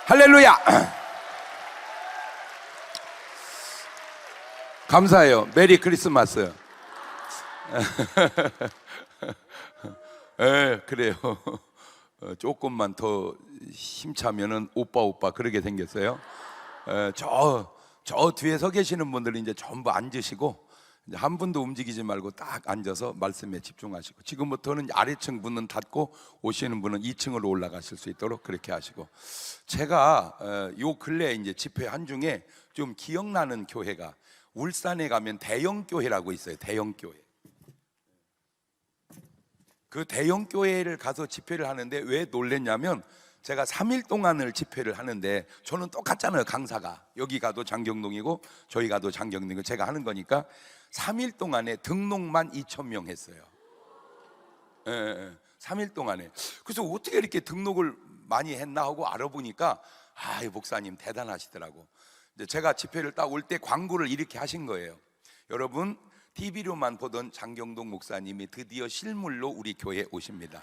할렐루야. 감사해요. 메리 크리스마스. 그래요. 조금만 더 힘차면은 오빠 그러게 생겼어요. 저 뒤에 서 계시는 분들은 이제 전부 앉으시고, 이제 한 분도 움직이지 말고 딱 앉아서 말씀에 집중하시고, 지금부터는 아래층 문은 닫고 오시는 분은 2층으로 올라가실 수 있도록 그렇게 하시고, 제가 요 근래 이제 집회 한 중에 좀 기억나는 교회가, 울산에 가면 대형교회라고 있어요. 대형교회. 그 대형교회를 가서 집회를 하는데 왜 놀랬냐면, 제가 3일 동안을 집회를 하는데 저는 똑같잖아요. 강사가 여기 가도 장경동이고 저희 가도 장경동이고 제가 하는 거니까 3일 동안에 등록만 2,000명 했어요. 3일 동안에. 그래서 어떻게 이렇게 등록을 많이 했나 하고 알아보니까, 목사님 대단하시더라고. 제가 집회를 딱 올 때 광고를 이렇게 하신 거예요. 여러분, TV로만 보던 장경동 목사님이 드디어 실물로 우리 교회에 오십니다.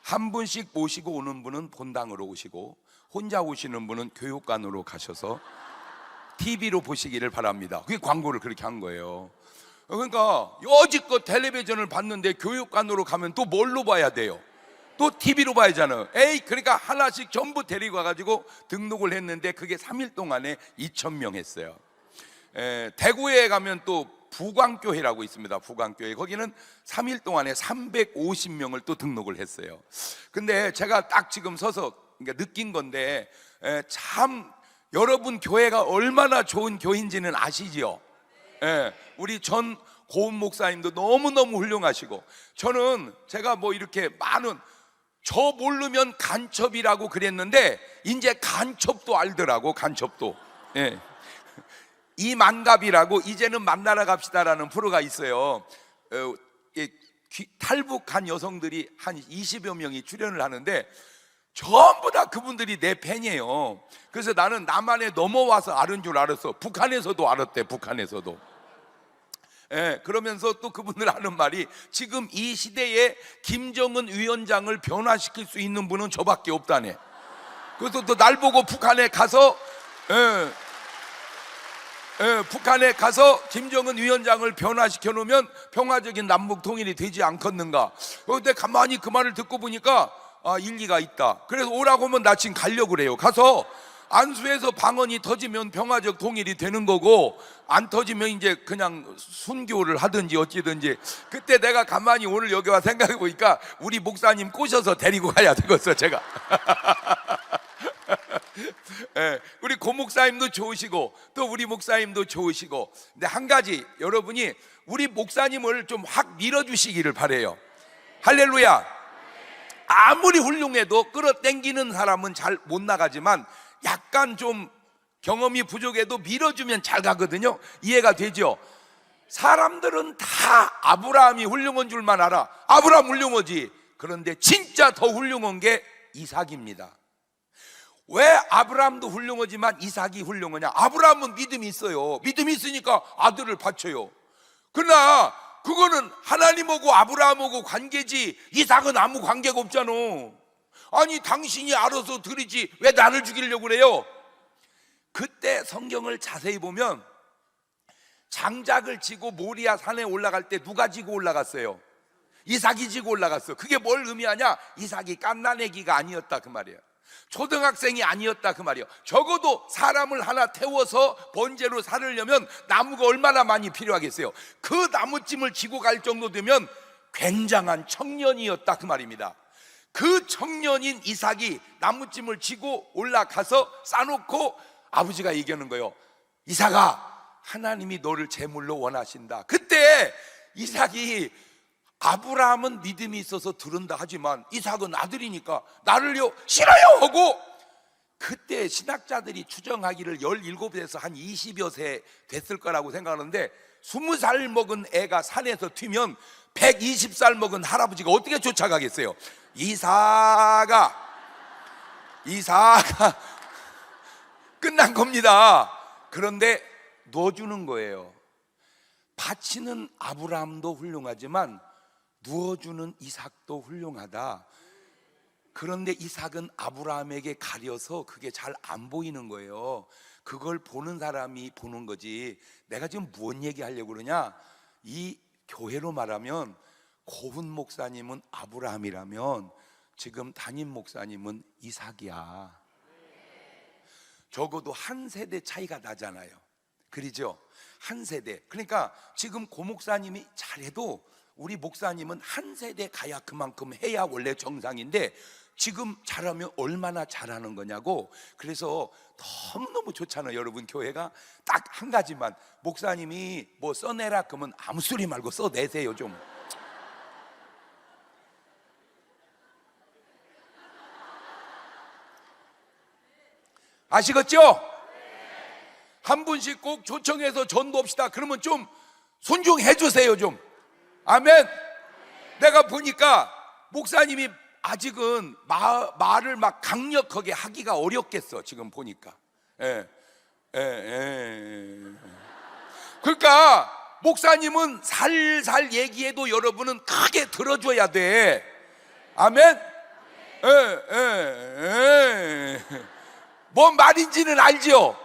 한 분씩 모시고 오는 분은 본당으로 오시고, 혼자 오시는 분은 교육관으로 가셔서 TV로 보시기를 바랍니다. 그게 광고를 그렇게 한 거예요. 그러니까 여지껏 텔레비전을 봤는데 교육관으로 가면 또 뭘로 봐야 돼요? 또 TV로 봐야잖아요. 그러니까 하나씩 전부 데리고 와가지고 등록을 했는데 그게 3일 동안에 2,000명 했어요. 대구에 가면 또 부광교회라고 있습니다. 부광교회. 거기는 3일 동안에 350명을 또 등록을 했어요. 근데 제가 딱 지금 서서 느낀 건데, 참 여러분 교회가 얼마나 좋은 교회인지는 아시죠? 우리 전 고은 목사님도 너무너무 훌륭하시고, 저는 제가 뭐 이렇게 많은, 저 모르면 간첩이라고 그랬는데 이제 간첩도 알더라고. 간첩도. 이만갑이라고 이제는 만나러 갑시다라는 프로가 있어요. 탈북한 여성들이 한 20여 명이 출연을 하는데 전부 다 그분들이 내 팬이에요. 그래서 나는 남한에 넘어와서 아는 줄 알았어. 북한에서도 알았대. 북한에서도. 그러면서 또 그분들 하는 말이, 지금 이 시대에 김정은 위원장을 변화시킬 수 있는 분은 저밖에 없다네. 그래서 또 날 보고 북한에 가서 북한에 가서 김정은 위원장을 변화시켜 놓으면 평화적인 남북 통일이 되지 않겠는가. 근데 가만히 그 말을 듣고 보니까 일리가 있다. 그래서 오라고 하면 나 지금 가려고 그래요. 가서 안수에서 방언이 터지면 평화적 통일이 되는 거고, 안 터지면 이제 그냥 순교를 하든지 어찌든지. 그때 내가 가만히 오늘 여기 와 생각해 보니까 우리 목사님 꼬셔서 데리고 가야 되겠어 제가. 우리 고 목사님도 좋으시고 또 우리 목사님도 좋으시고, 근데 한 가지 여러분이 우리 목사님을 좀 확 밀어주시기를 바래요. 할렐루야. 아무리 훌륭해도 끌어당기는 사람은 잘 못 나가지만, 약간 좀 경험이 부족해도 밀어주면 잘 가거든요. 이해가 되죠? 사람들은 다 아브라함이 훌륭한 줄만 알아. 아브라함 훌륭하지. 그런데 진짜 더 훌륭한 게 이삭입니다. 왜 아브라함도 훌륭하지만 이삭이 훌륭하냐? 아브라함은 믿음이 있어요. 믿음이 있으니까 아들을 바쳐요. 그러나 그거는 하나님하고 아브라함하고 관계지, 이삭은 아무 관계가 없잖아. 아니 당신이 알아서 드리지 왜 나를 죽이려고 그래요? 그때 성경을 자세히 보면 장작을 지고 모리아 산에 올라갈 때 누가 지고 올라갔어요? 이삭이 지고 올라갔어. 그게 뭘 의미하냐? 이삭이 갓난아기가 아니었다 그 말이에요. 초등학생이 아니었다 그 말이에요. 적어도 사람을 하나 태워서 번제로 살으려면 나무가 얼마나 많이 필요하겠어요. 그 나무찜을 지고 갈 정도 되면 굉장한 청년이었다 그 말입니다. 그 청년인 이삭이 나무찜을 지고 올라가서 싸놓고 아버지가 얘기하는 거예요. 이삭아, 하나님이 너를 제물로 원하신다. 그때 이삭이, 아브라함은 믿음이 있어서 들은다 하지만 이삭은 아들이니까 나를요 싫어요 하고, 그때 신학자들이 추정하기를 17에서 한 20여 세 됐을 거라고 생각하는데, 20살 먹은 애가 산에서 튀면 120살 먹은 할아버지가 어떻게 쫓아가겠어요? 이삭아 끝난 겁니다. 그런데 넣어주는 거예요. 바치는 아브라함도 훌륭하지만 누워주는 이삭도 훌륭하다. 그런데 이삭은 아브라함에게 가려서 그게 잘 안 보이는 거예요. 그걸 보는 사람이 보는 거지. 내가 지금 무슨 얘기하려고 그러냐? 이 교회로 말하면 고훈 목사님은 아브라함이라면 지금 담임 목사님은 이삭이야. 적어도 한 세대 차이가 나잖아요. 그러죠? 한 세대. 그러니까 지금 고 목사님이 잘해도 우리 목사님은 한 세대 가야 그만큼 해야 원래 정상인데 지금 잘하면 얼마나 잘하는 거냐고. 그래서 너무너무 좋잖아요. 여러분, 교회가 딱 한 가지만, 목사님이 뭐 써내라 그러면 아무 소리 말고 써내세요 좀. 아시겠죠? 한 분씩 꼭 초청해서 전도합시다 그러면 좀 순종해 주세요 좀. 아멘. 내가 보니까 목사님이 아직은 말을 막 강력하게 하기가 어렵겠어 지금 보니까. 그러니까 목사님은 살살 얘기해도 여러분은 크게 들어줘야 돼. 아멘. 뭔 말인지는 알죠?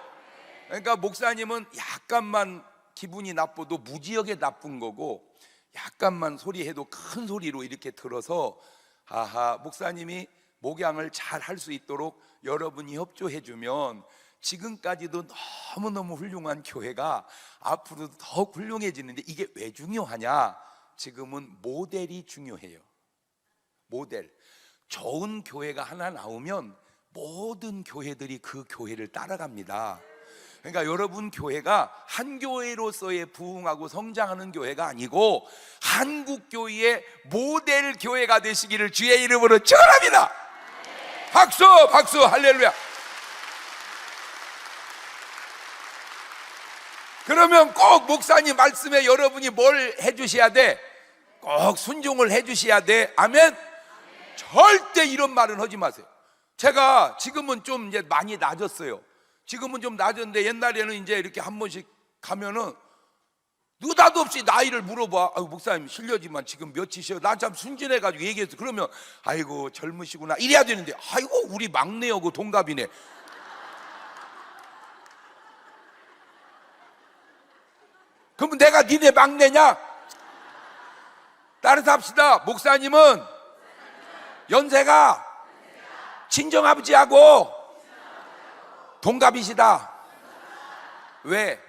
그러니까 목사님은 약간만 기분이 나빠도 무지하게 나쁜 거고, 약간만 소리해도 큰 소리로 이렇게 들어서, 아하, 목사님이 목양을 잘 할 수 있도록 여러분이 협조해 주면 지금까지도 너무너무 훌륭한 교회가 앞으로도 더 훌륭해지는데, 이게 왜 중요하냐? 지금은 모델이 중요해요. 모델. 좋은 교회가 하나 나오면 모든 교회들이 그 교회를 따라갑니다. 그러니까 여러분 교회가 한 교회로서의 부흥하고 성장하는 교회가 아니고 한국 교회의 모델 교회가 되시기를 주의 이름으로 축원합니다. 박수, 박수, 할렐루야. 그러면 꼭 목사님 말씀에 여러분이 뭘 해주셔야 돼? 꼭 순종을 해주셔야 돼. 아멘. 절대 이런 말은 하지 마세요. 제가 지금은 좀 이제 많이 낮았어요. 지금은 좀 낮았는데 옛날에는 이제 이렇게 한 번씩 가면은 느닷없이 나이를 물어봐. 아유, 목사님 실례지만 지금 몇이셔? 나 참 순진해가지고 얘기했어. 그러면 아이고 젊으시구나 이래야 되는데, 아이고 우리 막내하고 동갑이네. 그러면 내가 니네 막내냐? 따라서 합시다. 목사님은 연세가 친정아버지하고 동갑이시다. 왜?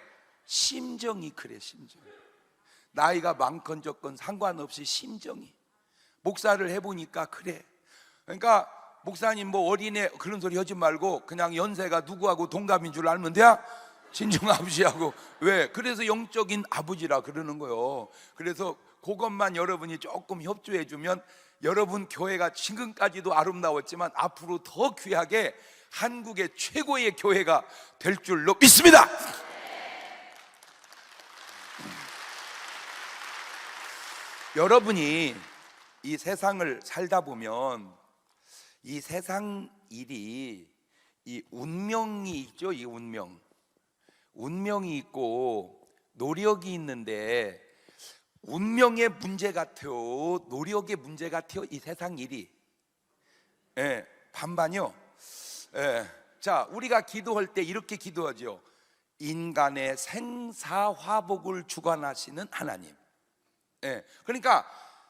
심정이 그래. 심정. 나이가 많건 적건 상관없이 심정이. 목사를 해보니까 그래. 그러니까 목사님 뭐 어린애 그런 소리 하지 말고 그냥 연세가 누구하고 동갑인 줄 알면 돼. 친정아버지하고. 왜? 그래서 영적인 아버지라 그러는 거예요. 그래서 그것만 여러분이 조금 협조해 주면 여러분 교회가 지금까지도 아름다웠지만 앞으로 더 귀하게 한국의 최고의 교회가 될 줄로 믿습니다. 여러분이 이 세상을 살다 보면 이 세상 일이, 이 운명이 있죠. 이 운명이 있고 노력이 있는데, 운명의 문제 같아요, 노력의 문제 같아요, 이 세상 일이. 반반이요. 자, 우리가 기도할 때 이렇게 기도하죠. 인간의 생사화복을 주관하시는 하나님. 그러니까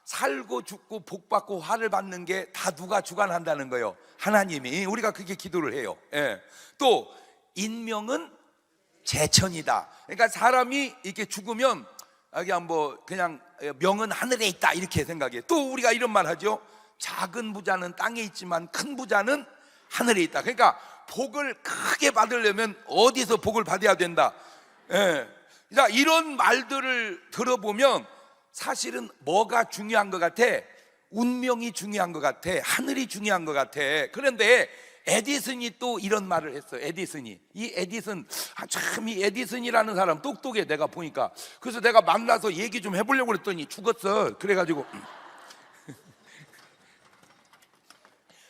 살고 죽고 복 받고 화를 받는 게 다 누가 주관한다는 거예요? 하나님이. 우리가 그렇게 기도를 해요. 또 인명은 재천이다. 그러니까 사람이 이렇게 죽으면 그냥 뭐 그냥 명은 하늘에 있다 이렇게 생각해. 또 우리가 이런 말 하죠. 작은 부자는 땅에 있지만 큰 부자는 하늘에 있다. 그러니까 복을 크게 받으려면 어디서 복을 받아야 된다. 자, 이런 말들을 들어보면 사실은 뭐가 중요한 것 같아? 운명이 중요한 것 같아. 하늘이 중요한 것 같아. 그런데 에디슨이 또 이런 말을 했어요. 에디슨이. 이 에디슨, 참 이 에디슨이라는 사람 똑똑해 내가 보니까. 그래서 내가 만나서 얘기 좀 해보려고 그랬더니 죽었어. 그래가지고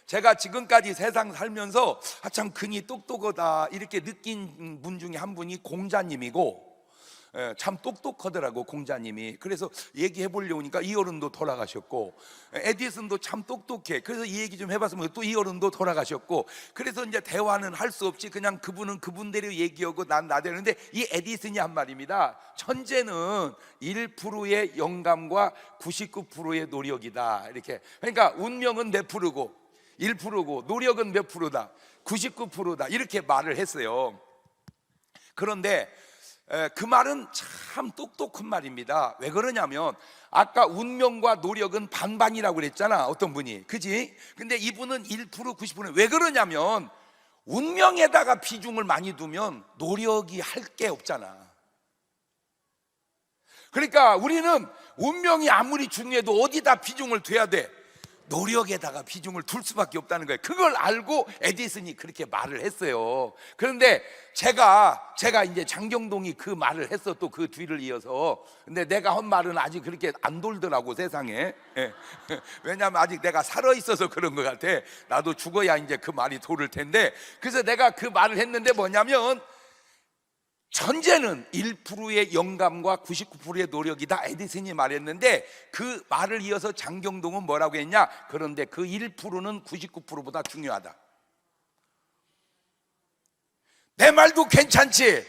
제가 지금까지 세상 살면서 참 그니 똑똑하다 이렇게 느낀 분 중에 한 분이 공자님이고, 참 똑똑하더라고 공자님이. 그래서 얘기해 보려고 하니까 이 어른도 돌아가셨고, 에디슨도 참 똑똑해. 그래서 이 얘기 좀 해봤으면 또 이 어른도 돌아가셨고, 그래서 이제 대화는 할 수 없이 그냥 그분은 그분대로 얘기하고 난 나대는데, 이 에디슨이 한 말입니다. 천재는 1%의 영감과 99%의 노력이다. 이렇게. 그러니까 운명은 몇 프로고 1%고 노력은 몇 프로다, 99%다, 이렇게 말을 했어요. 그런데 그 말은 참 똑똑한 말입니다. 왜 그러냐면 아까 운명과 노력은 반반이라고 그랬잖아, 어떤 분이. 그지? 근데 이분은 1%, 90%. 왜 그러냐면 운명에다가 비중을 많이 두면 노력이 할 게 없잖아. 그러니까 우리는 운명이 아무리 중요해도 어디다 비중을 둬야 돼? 노력에다가 비중을 둘 수밖에 없다는 거예요. 그걸 알고 에디슨이 그렇게 말을 했어요. 그런데 제가 이제 장경동이 그 말을 했어, 또 그 뒤를 이어서. 근데 내가 한 말은 아직 그렇게 안 돌더라고, 세상에. 왜냐하면 아직 내가 살아있어서 그런 것 같아. 나도 죽어야 이제 그 말이 돌을 텐데. 그래서 내가 그 말을 했는데 뭐냐면, 천재는 1%의 영감과 99%의 노력이다, 에디슨이 말했는데, 그 말을 이어서 장경동은 뭐라고 했냐? 그런데 그 1%는 99%보다 중요하다. 내 말도 괜찮지?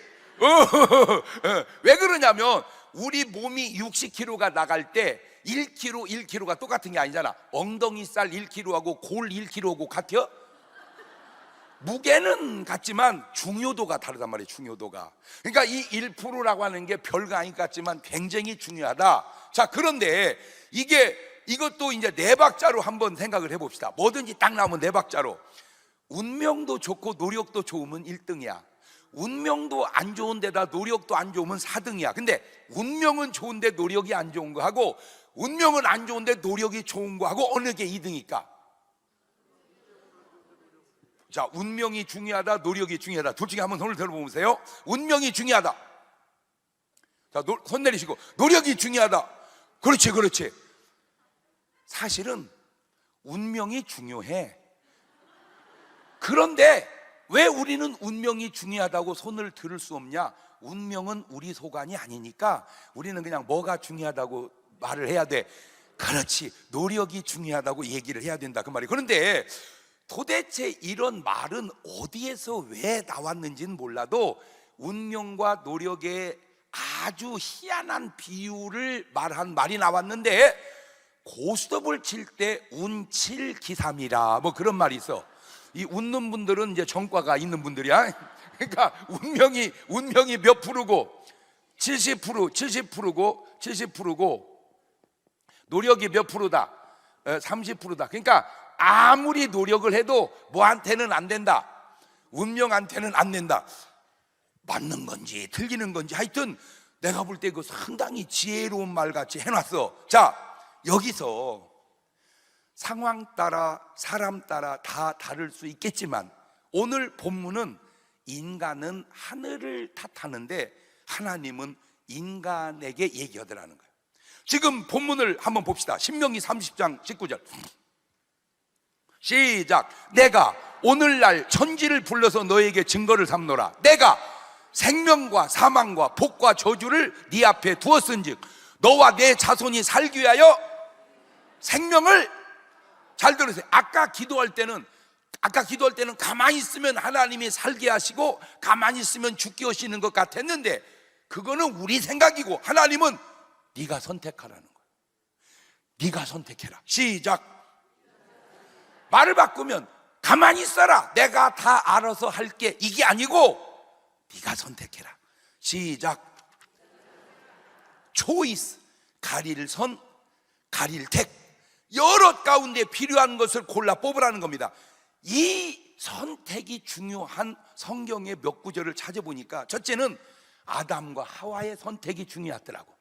왜 그러냐면 우리 몸이 60kg가 나갈 때 1kg가 똑같은 게 아니잖아. 엉덩이 살 1kg하고 골 1kg하고 같아요? 무게는 같지만 중요도가 다르단 말이에요. 중요도가. 그러니까 이 1%라고 하는 게 별거 아닌 것 같지만 굉장히 중요하다. 자, 그런데 이것도 이제 네 박자로 한번 생각을 해봅시다. 뭐든지 딱 나오면 네 박자로. 운명도 좋고 노력도 좋으면 1등이야. 운명도 안 좋은 데다 노력도 안 좋으면 4등이야. 근데 운명은 좋은데 노력이 안 좋은 거 하고, 운명은 안 좋은데 노력이 좋은 거 하고, 어느 게 2등일까? 자, 운명이 중요하다, 노력이 중요하다. 둘 중에 한번 손을 들어보세요. 운명이 중요하다. 자, 손 내리시고. 노력이 중요하다. 그렇지, 그렇지. 사실은 운명이 중요해. 그런데 왜 우리는 운명이 중요하다고 손을 들을 수 없냐? 운명은 우리 소관이 아니니까 우리는 그냥 뭐가 중요하다고 말을 해야 돼. 그렇지, 노력이 중요하다고 얘기를 해야 된다, 그 말이에요. 그런데 도대체 이런 말은 어디에서 왜 나왔는지는 몰라도 운명과 노력의 아주 희한한 비유를 말한 말이 나왔는데, 고스톱을 칠 때 운칠기삼이라 뭐 그런 말이 있어. 이 웃는 분들은 이제 전과가 있는 분들이야. 그러니까 운명이 몇 프로고 70%고 70%고 노력이 몇 프로다? 30%다. 그러니까 아무리 노력을 해도 뭐한테는 안 된다, 운명한테는 안 된다. 맞는 건지 틀리는 건지 하여튼 내가 볼 때 그 상당히 지혜로운 말 같이 해놨어. 자, 여기서 상황 따라 사람 따라 다 다를 수 있겠지만 오늘 본문은 인간은 하늘을 탓하는데 하나님은 인간에게 얘기하더라는 거예요. 지금 본문을 한번 봅시다. 신명기 30장 19절 시작. 내가 오늘날 천지를 불러서 너에게 증거를 삼노라. 내가 생명과 사망과 복과 저주를 네 앞에 두었은즉 너와 내 자손이 살기 위하여 생명을, 잘 들으세요. 아까 기도할 때는 가만히 있으면 하나님이 살게 하시고 가만히 있으면 죽게 하시는 것 같았는데, 그거는 우리 생각이고 하나님은 네가 선택하라는 거예요. 네가 선택해라. 시작. 말을 바꾸면 가만히 있어라, 내가 다 알아서 할게, 이게 아니고 네가 선택해라. 시작. 초이스, 가릴 선, 가릴 택, 여러 가운데 필요한 것을 골라 뽑으라는 겁니다. 이 선택이 중요한 성경의 몇 구절을 찾아보니까 첫째는 아담과 하와의 선택이 중요하더라고.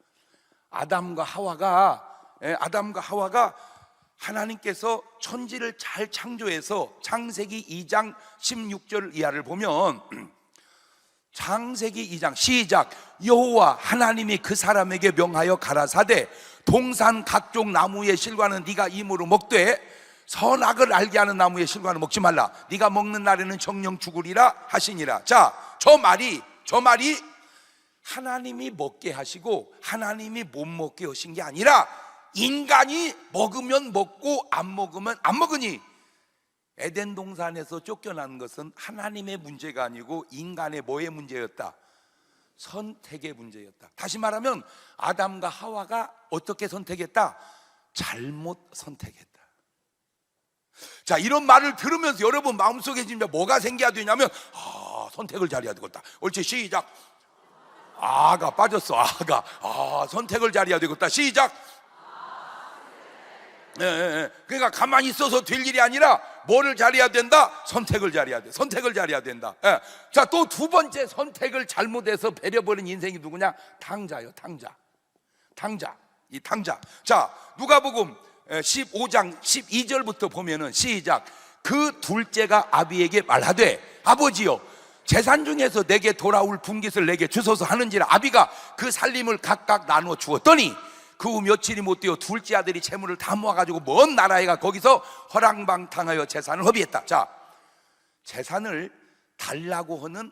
아담과 하와가 하나님께서 천지를 잘 창조해서 창세기 2장 16절 이하를 보면, 창세기 2장 시작. 여호와 하나님이 그 사람에게 명하여 가라사대 동산 각종 나무의 실과는 네가 임으로 먹되 선악을 알게 하는 나무의 실과는 먹지 말라. 네가 먹는 날에는 정령 죽으리라 하시니라. 자, 저 말이 하나님이 먹게 하시고 하나님이 못 먹게 하신 게 아니라 인간이 먹으면 먹고 안 먹으면 안 먹으니, 에덴 동산에서 쫓겨난 것은 하나님의 문제가 아니고 인간의 뭐의 문제였다? 선택의 문제였다. 다시 말하면 아담과 하와가 어떻게 선택했다? 잘못 선택했다. 자, 이런 말을 들으면서 여러분 마음속에 진짜 뭐가 생겨야 되냐면, 선택을 잘해야 되겠다. 옳지, 시작. 아가 빠졌어. 선택을 잘해야 되겠다. 시작. 그러니까 가만히 있어서 될 일이 아니라 뭐를 잘해야 된다? 선택을 잘해야 돼. 선택을 잘해야 된다. 자, 또 두 번째 선택을 잘못해서 배려버린 인생이 누구냐? 탕자요. 탕자. 이 탕자. 자, 누가복음 15장 12절부터 보면은 시작. 그 둘째가 아비에게 말하되, 아버지여, 재산 중에서 내게 돌아올 분깃을 내게 주소서 하는지라. 아비가 그 살림을 각각 나누어 주었더니 그 후 며칠이 못 되어 둘째 아들이 재물을 다 모아가지고 먼 나라에 가 거기서 허랑방탕하여 재산을 허비했다. 자, 재산을 달라고 하는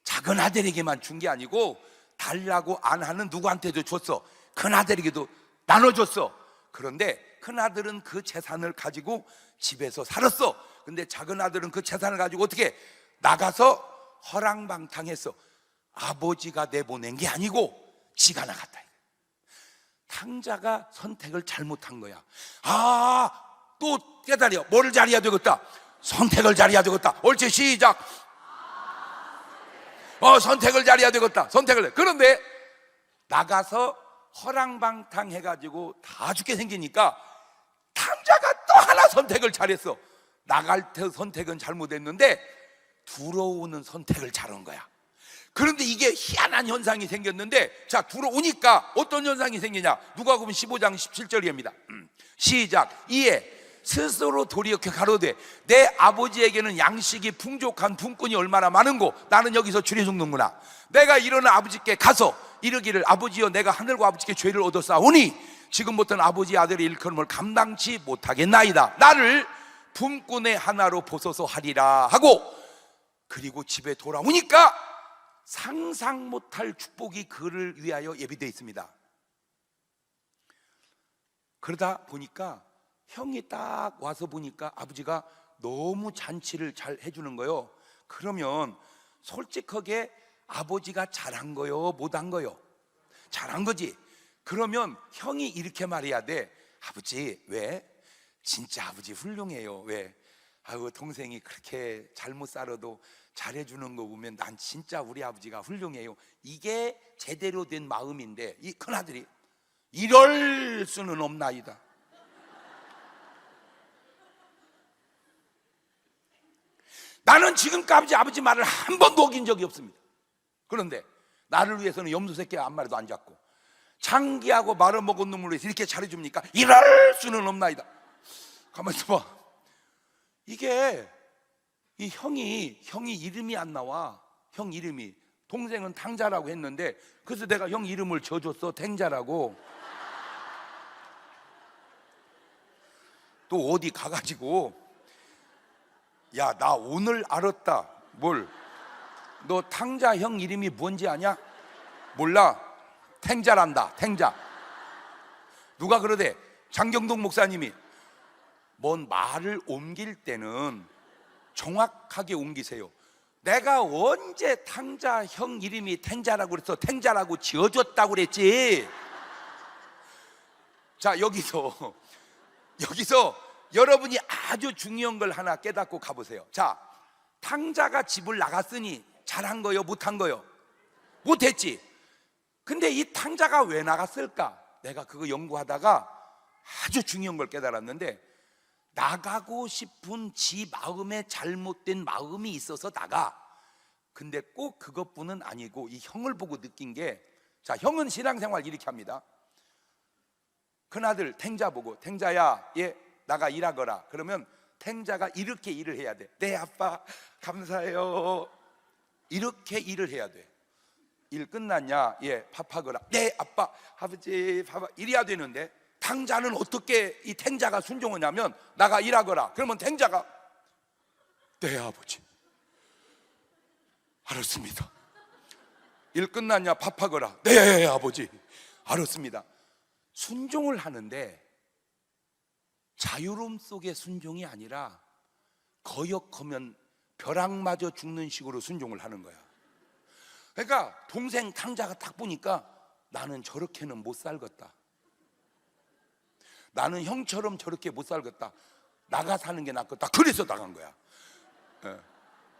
작은 아들에게만 준 게 아니고 달라고 안 하는 누구한테도 줬어. 큰 아들에게도 나눠줬어. 그런데 큰 아들은 그 재산을 가지고 집에서 살았어. 근데 작은 아들은 그 재산을 가지고 어떻게 나가서 허랑방탕했어. 아버지가 내보낸 게 아니고 지가 나갔다. 탕자가 선택을 잘못한 거야. 또 깨달려. 뭐를 잘해야 되겠다? 선택을 잘해야 되겠다. 옳지, 시작. 선택을 잘해야 되겠다. 선택을. 그런데 나가서 허랑방탕 해가지고 다 죽게 생기니까 탕자가 또 하나 선택을 잘했어. 나갈 때 선택은 잘못했는데 들어오는 선택을 잘한 거야. 그런데 이게 희한한 현상이 생겼는데, 자, 들어오니까 어떤 현상이 생기냐? 누가복음 15장 17절입니다. 시작. 이에 스스로 돌이켜 가로되, 내 아버지에게는 양식이 풍족한 품꾼이 얼마나 많은고 나는 여기서 줄여 죽는구나. 내가 일어나 아버지께 가서 이르기를, 아버지여, 내가 하늘과 아버지께 죄를 얻었사오니 지금부터는 아버지 아들의 일컬음을 감당치 못하겠나이다. 나를 품꾼의 하나로 보소서 하리라 하고, 그리고 집에 돌아오니까 상상 못할 축복이 그를 위하여 예비되어 있습니다. 그러다 보니까 형이 딱 와서 보니까 아버지가 너무 잔치를 잘 해주는 거요. 그러면 솔직하게 아버지가 잘한 거요, 못한 거요? 잘한 거지. 그러면 형이 이렇게 말해야 돼. 아버지, 왜? 진짜 아버지 훌륭해요. 왜? 동생이 그렇게 잘못 살아도 잘해주는 거 보면 난 진짜 우리 아버지가 훌륭해요. 이게 제대로 된 마음인데, 이 큰아들이 이럴 수는 없나이다. 나는 지금까지 아버지 말을 한 번도 어긴 적이 없습니다. 그런데 나를 위해서는 염소 새끼 한 마리도 안 잡고 장기하고 말아먹은 놈을 위해서 이렇게 잘해줍니까? 이럴 수는 없나이다. 가만히 있어봐. 이게 이 형이 이름이 안 나와. 형 이름이. 동생은 탕자라고 했는데, 그래서 내가 형 이름을 져줬어. 탱자라고. 또 어디 가가지고, 야, 나 오늘 알았다. 뭘? 너 탕자 형 이름이 뭔지 아냐? 몰라? 탱자란다. 탱자. 누가 그러대? 장경동 목사님이. 뭔 말을 옮길 때는 정확하게 옮기세요. 내가 언제 탕자 형 이름이 탱자라고 그래서 탱자라고 지어줬다고 그랬지. 자, 여기서 여러분이 아주 중요한 걸 하나 깨닫고 가보세요. 자, 탕자가 집을 나갔으니 잘한 거요, 못한 거요? 못했지. 근데 이 탕자가 왜 나갔을까? 내가 그거 연구하다가 아주 중요한 걸 깨달았는데, 나가고 싶은 지 마음에 잘못된 마음이 있어서 나가. 근데 꼭 그것뿐은 아니고 이 형을 보고 느낀 게, 자, 형은 신앙생활 이렇게 합니다. 큰아들 탱자 보고, 탱자야, 얘 나가 일하거라. 그러면 탱자가 이렇게 일을 해야 돼. 네 아빠 감사해요. 이렇게 일을 해야 돼. 일 끝났냐? 예, 밥하거라. 네 아빠, 아버지 밥. 이래야 되는데, 탕자는 어떻게 이 탱자가 순종하냐면, 나가 일하거라. 그러면 탱자가 네 아버지 알았습니다. 일 끝났냐? 밥하거라. 네 아버지. 알았습니다. 순종을 하는데 자유로움 속의 순종이 아니라 거역하면 벼락맞아 죽는 식으로 순종을 하는 거야. 그러니까 동생 탕자가 딱 보니까 나는 저렇게는 못 살겠다, 나는 형처럼 저렇게 못 살겠다, 나가 사는 게 낫겠다. 그래서 나간 거야.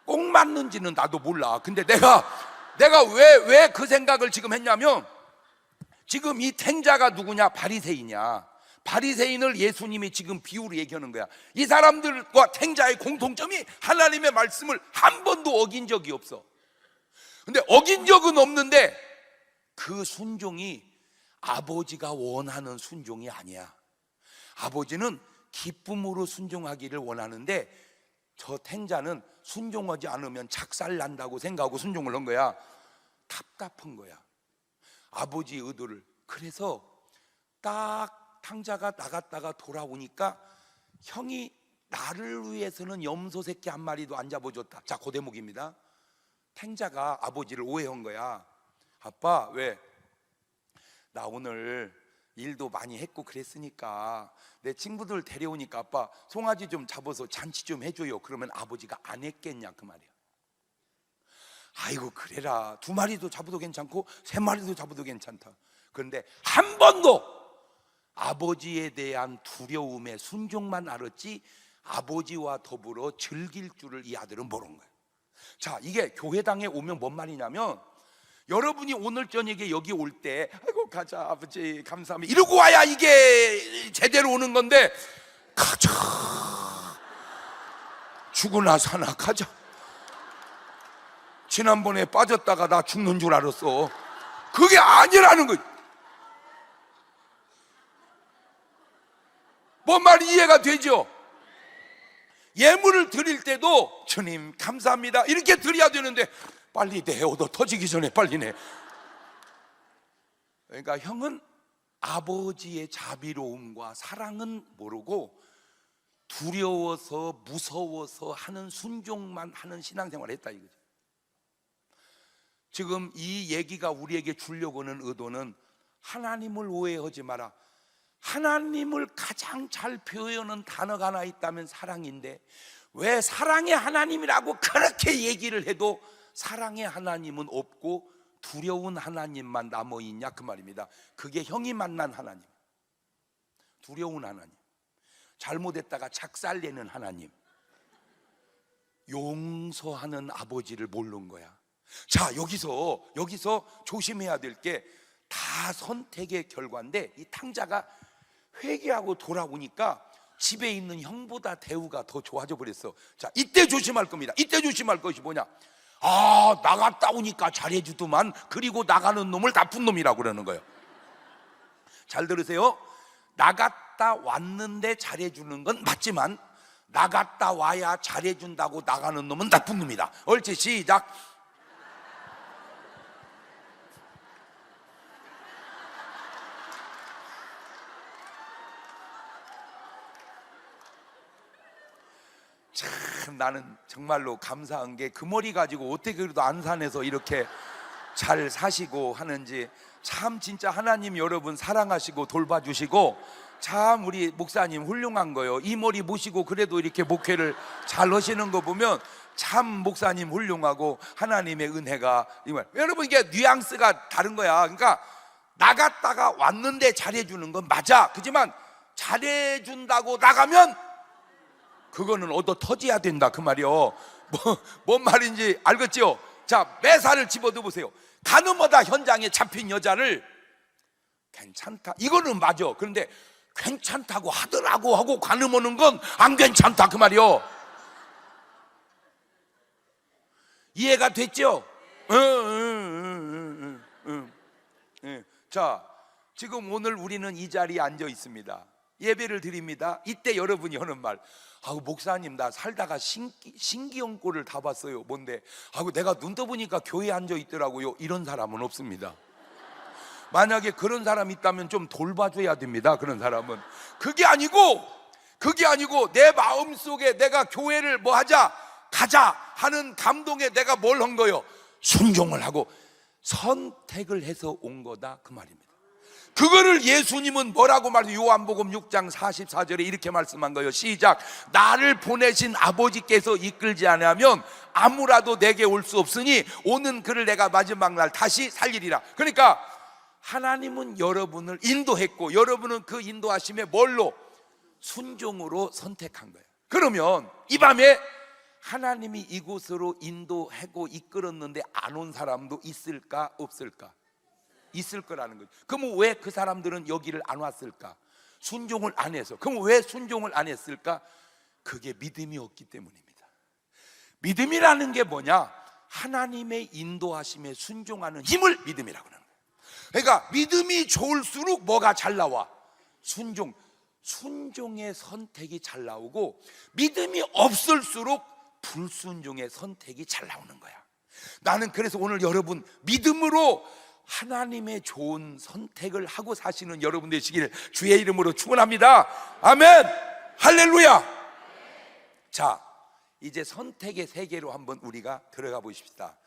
꼭 맞는지는 나도 몰라. 근데 내가 왜 그 생각을 지금 했냐면, 지금 이 탱자가 누구냐? 바리새인이야. 바리새인을 예수님이 지금 비유로 얘기하는 거야. 이 사람들과 탱자의 공통점이 하나님의 말씀을 한 번도 어긴 적이 없어. 근데 어긴 적은 없는데 그 순종이 아버지가 원하는 순종이 아니야. 아버지는 기쁨으로 순종하기를 원하는데 저 탱자는 순종하지 않으면 작살난다고 생각하고 순종을 한 거야. 답답한 거야, 아버지의 의도를. 그래서 딱 탕자가 나갔다가 돌아오니까 형이 나를 위해서는 염소 새끼 한 마리도 안 잡아줬다. 자, 그 대목입니다. 탱자가 아버지를 오해한 거야. 아빠, 왜? 나 오늘 일도 많이 했고 그랬으니까 내 친구들 데려오니까 아빠 송아지 좀 잡아서 잔치 좀 해줘요. 그러면 아버지가 안 했겠냐, 그 말이야. 아이고 그래라, 2마리도 잡아도 괜찮고 3마리도 잡아도 괜찮다. 그런데 한 번도 아버지에 대한 두려움에 순종만 알았지 아버지와 더불어 즐길 줄을 이 아들은 모르는 거예요. 자, 이게 교회당에 오면 뭔 말이냐면, 여러분이 오늘 저녁에 여기 올 때 아이고 가자 아버지 감사합니다 이러고 와야 이게 제대로 오는 건데, 가자, 죽으나 사나 가자. 지난번에 빠졌다가 나 죽는 줄 알았어. 그게 아니라는 거지. 뭔 말이 이해가 되죠? 예물을 드릴 때도 주님 감사합니다 이렇게 드려야 되는데 빨리 내 얻어 터지기 전에 빨리 내. 그러니까 형은 아버지의 자비로움과 사랑은 모르고 두려워서 무서워서 하는 순종만 하는 신앙생활을 했다 이거죠. 지금 이 얘기가 우리에게 주려고 하는 의도는 하나님을 오해하지 마라. 하나님을 가장 잘 표현하는 단어가 하나 있다면 사랑인데, 왜 사랑의 하나님이라고 그렇게 얘기를 해도 사랑의 하나님은 없고 두려운 하나님만 남아있냐, 그 말입니다. 그게 형이 만난 하나님, 두려운 하나님, 잘못했다가 작살내는 하나님, 용서하는 아버지를 모르는 거야. 자, 여기서 조심해야 될 게 다 선택의 결과인데, 이 탕자가 회개하고 돌아오니까 집에 있는 형보다 대우가 더 좋아져 버렸어. 자, 이때 조심할 겁니다. 이때 조심할 것이 뭐냐? 아, 나갔다 오니까 잘해주더만, 그리고 나가는 놈을 나쁜 놈이라고 그러는 거예요. 잘 들으세요. 나갔다 왔는데 잘해주는 건 맞지만 나갔다 와야 잘해준다고 나가는 놈은 나쁜 놈이다. 옳지, 시작. 참 나는 정말로 감사한 게, 그 머리 가지고 어떻게 그래도 안산에서 이렇게 잘 사시고 하는지, 참 진짜 하나님 여러분 사랑하시고 돌봐주시고, 참 우리 목사님 훌륭한 거예요. 이 머리 모시고 그래도 이렇게 목회를 잘 하시는 거 보면 참 목사님 훌륭하고 하나님의 은혜가, 여러분 이게 뉘앙스가 다른 거야. 그러니까 나갔다가 왔는데 잘해주는 건 맞아. 그렇지만 잘해준다고 나가면 그거는 얻어 터져야 된다, 그 말이요. 뭔 말인지 알겠죠? 자, 매사를 집어넣어 보세요. 가늠하다 현장에 잡힌 여자를 괜찮다, 이거는 맞아. 그런데 괜찮다고 하더라고 하고 가늠하는 건 안 괜찮다, 그 말이요. 이해가 됐죠? 자, 지금 오늘 우리는 이 자리에 앉아 있습니다. 예배를 드립니다. 이때 여러분이 하는 말, 아우 목사님 나 살다가 신기한 꼴을 다 봤어요. 뭔데? 아우 내가 눈 떠보니까 교회에 앉아 있더라고요. 이런 사람은 없습니다. 만약에 그런 사람 있다면 좀 돌봐줘야 됩니다. 그런 사람은 그게 아니고 내 마음속에 내가 교회를 뭐 하자, 가자 하는 감동에 내가 뭘 한 거요? 순종을 하고 선택을 해서 온 거다 그 말입니다. 그거를 예수님은 뭐라고 말해요? 요한복음 6장 44절에 이렇게 말씀한 거예요. 시작. 나를 보내신 아버지께서 이끌지 않으면 아무라도 내게 올 수 없으니 오는 그를 내가 마지막 날 다시 살리리라. 그러니까 하나님은 여러분을 인도했고 여러분은 그 인도하심에 뭘로? 순종으로 선택한 거예요. 그러면 이 밤에 하나님이 이곳으로 인도하고 이끌었는데 안 온 사람도 있을까 없을까? 있을 거라는 거죠. 그럼 왜 그 사람들은 여기를 안 왔을까? 순종을 안 해서. 그럼 왜 순종을 안 했을까? 그게 믿음이 없기 때문입니다. 믿음이라는 게 뭐냐? 하나님의 인도하심에 순종하는 힘을 믿음이라고 하는 거예요. 그러니까 믿음이 좋을수록 뭐가 잘 나와? 순종의 선택이 잘 나오고, 믿음이 없을수록 불순종의 선택이 잘 나오는 거야. 나는 그래서 오늘 여러분 믿음으로 하나님의 좋은 선택을 하고 사시는 여러분 되시길 주의 이름으로 축원합니다. 아멘. 할렐루야. 자, 이제 선택의 세계로 한번 우리가 들어가 보십시다.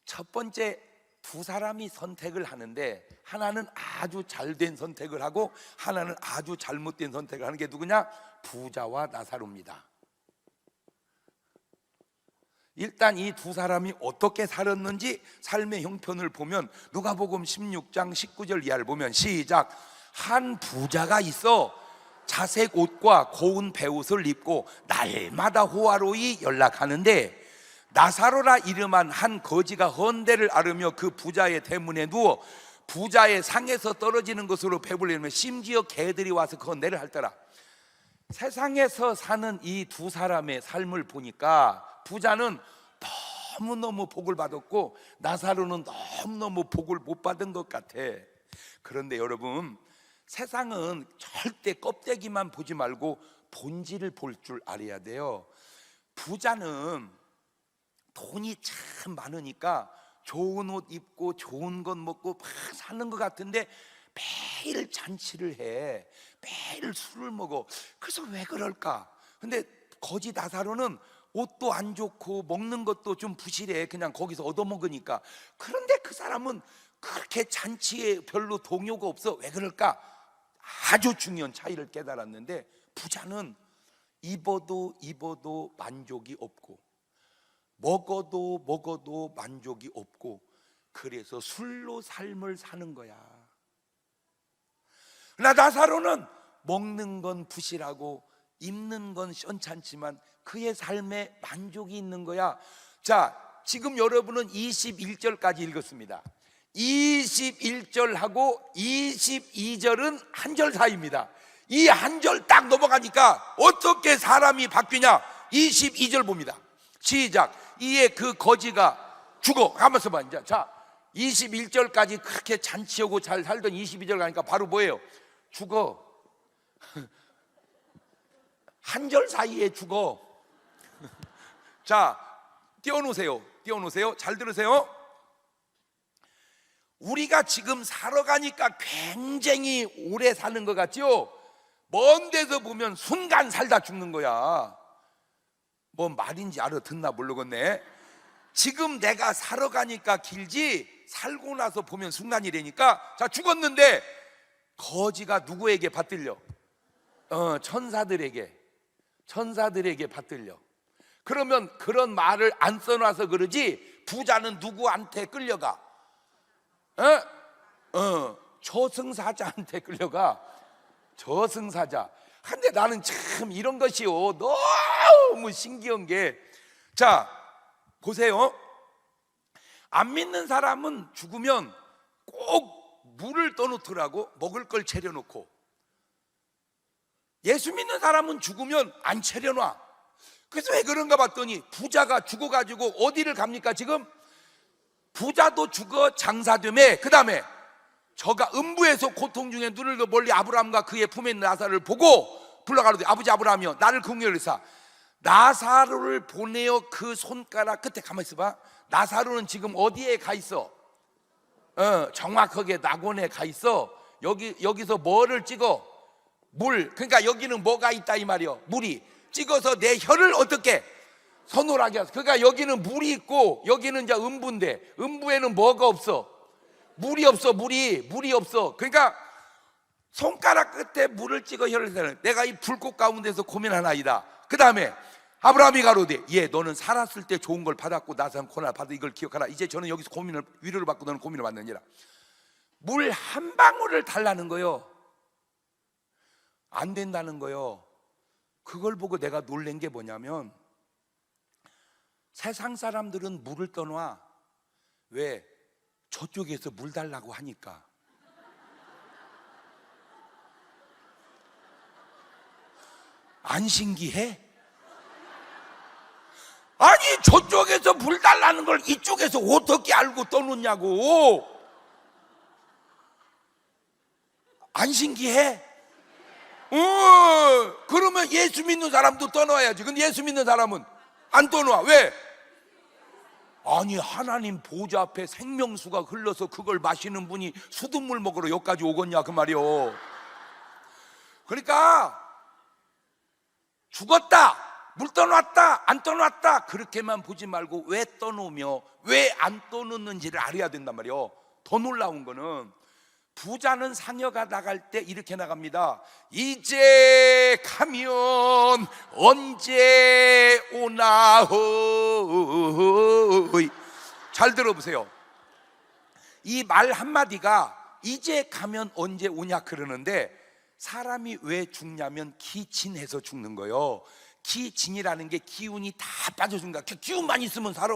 첫 번째, 두 사람이 선택을 하는데 하나는 아주 잘된 선택을 하고 하나는 아주 잘못된 선택을 하는 게 누구냐? 부자와 나사로입니다. 일단 이 두 사람이 어떻게 살았는지 삶의 형편을 보면 누가복음 16장 19절 이하를 보면 시작. 한 부자가 있어 자색 옷과 고운 베옷을 입고 날마다 호화로이 연락하는데 나사로라 이름한 한 거지가 헌대를 앓으며 그 부자의 대문에 누워 부자의 상에서 떨어지는 것으로 배불리며 심지어 개들이 와서 그 헌대를 핥더라. 세상에서 사는 이 두 사람의 삶을 보니까 부자는 너무너무 복을 받았고 나사로는 너무너무 복을 못 받은 것 같아. 그런데 여러분, 세상은 절대 껍데기만 보지 말고 본질을 볼 줄 알아야 돼요. 부자는 돈이 참 많으니까 좋은 옷 입고 좋은 것 먹고 막 사는 것 같은데 매일 잔치를 해, 매일 술을 먹어. 그래서 왜 그럴까? 근데 거지 나사로는 옷도 안 좋고 먹는 것도 좀 부실해. 그냥 거기서 얻어먹으니까. 그런데 그 사람은 그렇게 잔치에 별로 동요가 없어. 왜 그럴까? 아주 중요한 차이를 깨달았는데 부자는 입어도 만족이 없고 먹어도 만족이 없고 그래서 술로 삶을 사는 거야. 나사로는 먹는 건 부실하고 입는 건 시원찮지만 그의 삶에 만족이 있는 거야. 자, 지금 여러분은 21절까지 읽었습니다. 21절하고 22절은 한 절 사이입니다. 이 한 절 딱 넘어가니까 어떻게 사람이 바뀌냐? 22절 봅니다. 시작. 이에 그 거지가 죽어. 한번 써봐. 이제 자, 21절까지 그렇게 잔치하고 잘 살던 22절 가니까 바로 뭐예요? 죽어. 한 절 사이에 죽어. 자, 띄워놓으세요. 잘 들으세요. 우리가 지금 살아가니까 굉장히 오래 사는 것 같죠? 먼 데서 보면 순간 살다 죽는 거야. 뭔 말인지 알아듣나 모르겠네. 지금 내가 살아가니까 길지 살고 나서 보면 순간이라니까. 자, 죽었는데 거지가 누구에게 받들려? 천사들에게 받들려. 그러면 그런 말을 안 써놔서 그러지 부자는 누구한테 끌려가? 저승사자한테 끌려가. 저승사자. 근데 나는 참 이런 것이요 너무 신기한 게, 자 보세요. 안 믿는 사람은 죽으면 꼭 물을 떠놓더라고. 먹을 걸 차려놓고. 예수 믿는 사람은 죽으면 안 차려놔. 그래서 왜 그런가 봤더니 부자가 죽어가지고 어디를 갑니까? 지금 부자도 죽어 장사되매. 그 다음에 저가 음부에서 고통 중에 눈을 더 멀리 아브라함과 그의 품에 있는 나사로를 보고 불러가로되 아버지 아브라함이여 나를 긍휼히사 나사로를 보내어 그 손가락 끝에. 가만히 있어봐. 나사로는 지금 어디에 가 있어? 정확하게 낙원에 가 있어. 여기서 뭐를 찍어? 물. 그러니까 여기는 뭐가 있다 이 말이요. 물이 찍어서 내 혀를 어떻게? 서늘하게 하세요. 그러니까 여기는 물이 있고 여기는 이제 음부인데 음부에는 뭐가 없어? 물이 없어. 물이 없어. 그러니까 손가락 끝에 물을 찍어 혀를 대는, 내가 이 불꽃 가운데서 고민하나이다. 그 다음에 아브라함이 가로되 예 너는 살았을 때 좋은 걸 받았고 나선 고난을 받아 이걸 기억하라. 이제 저는 여기서 고민을 위로를 받고 너는 고민을 받느니라. 물 한 방울을 달라는 거요. 안 된다는 거요. 그걸 보고 내가 놀란 게 뭐냐면 세상 사람들은 물을 떠놔. 왜? 저쪽에서 물 달라고 하니까. 안 신기해? 아니 저쪽에서 물 달라는 걸 이쪽에서 어떻게 알고 떠놓냐고. 안 신기해? 그러면 예수 믿는 사람도 떠나야지. 근데 예수 믿는 사람은 안 떠나. 왜? 아니 하나님 보좌 앞에 생명수가 흘러서 그걸 마시는 분이 수돗물 먹으러 여기까지 오겠냐 그 말이요. 그러니까 죽었다, 물 떠났다, 안 떠났다 그렇게만 보지 말고 왜 떠놓으며 왜 안 떠놓는지를 알아야 된단 말이요. 더 놀라운 거는 부자는 상여가 나갈 때 이렇게 나갑니다. 이제 가면 언제 오나허이. 잘 들어보세요. 이 말 한마디가 이제 가면 언제 오냐 그러는데 사람이 왜 죽냐면 기진해서 죽는 거예요. 기진이라는 게 기운이 다 빠져준 거야. 기운만 있으면 살아.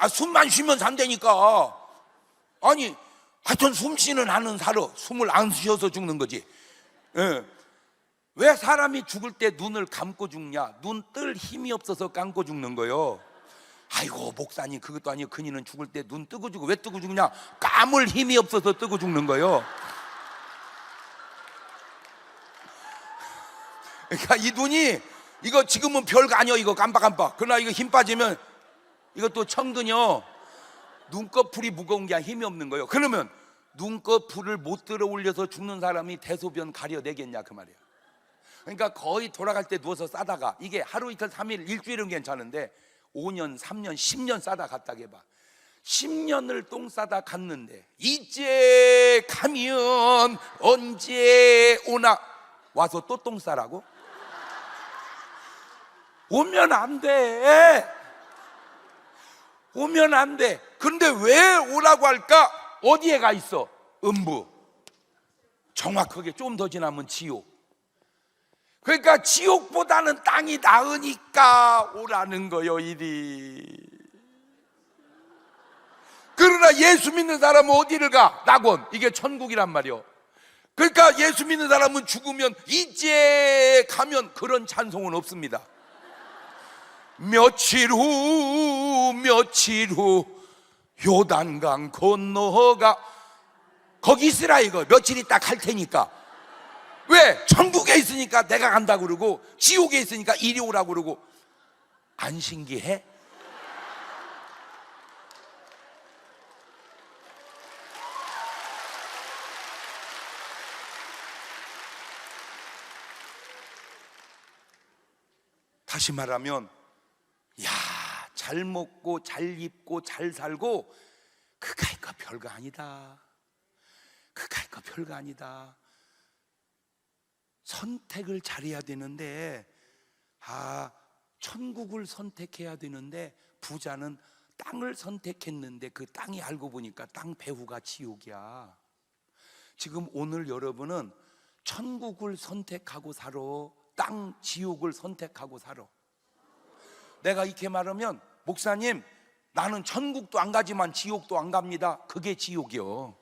숨만 쉬면 산다니까. 아니 하여튼 숨 쉬는 한은 살아. 숨을 안 쉬어서 죽는 거지. 왜 사람이 죽을 때 눈을 감고 죽냐? 눈 뜰 힘이 없어서 감고 죽는 거예요. 아이고 목사님 그것도 아니고 그니는 죽을 때 눈 뜨고 죽고. 왜 뜨고 죽냐? 감을 힘이 없어서 뜨고 죽는 거예요. 그러니까 이 눈이 이거 지금은 별거 아니야. 이거 깜빡깜빡. 그러나 이거 힘 빠지면 이것도 청근요. 눈꺼풀이 무거운 게 아니라 힘이 없는 거예요. 그러면 눈꺼풀을 못 들어 올려서 죽는 사람이 대소변 가려내겠냐 그 말이야. 그러니까 거의 돌아갈 때 누워서 싸다가 이게 하루 이틀 3일 일주일은 괜찮은데 5년 3년 10년 싸다 갔다 해봐. 10년을 똥 싸다 갔는데 이제 가면 언제 오나. 와서 또 똥 싸라고? 오면 안 돼. 오면 안 돼. 근데 왜 오라고 할까? 어디에 가 있어? 음부. 정확하게 좀 더 지나면 지옥. 그러니까 지옥보다는 땅이 나으니까 오라는 거요 이리. 그러나 예수 믿는 사람은 어디를 가? 낙원. 이게 천국이란 말이요. 그러니까 예수 믿는 사람은 죽으면 이제 가면 그런 찬송은 없습니다. 며칠 후 요단강 건너가. 거기 있으라 이거. 며칠 있다 갈 테니까. 왜? 천국에 있으니까 내가 간다고 그러고 지옥에 있으니까 이리 오라고 그러고. 안 신기해? 다시 말하면 야, 잘 먹고 잘 입고 잘 살고 그까이 거 별거 아니다. 그까이 거 별거 아니다. 선택을 잘해야 되는데 천국을 선택해야 되는데 부자는 땅을 선택했는데 그 땅이 알고 보니까 땅 배후가 지옥이야. 지금 오늘 여러분은 천국을 선택하고 살아, 땅 지옥을 선택하고 살아. 내가 이렇게 말하면 목사님 나는 천국도 안 가지만 지옥도 안 갑니다. 그게 지옥이요.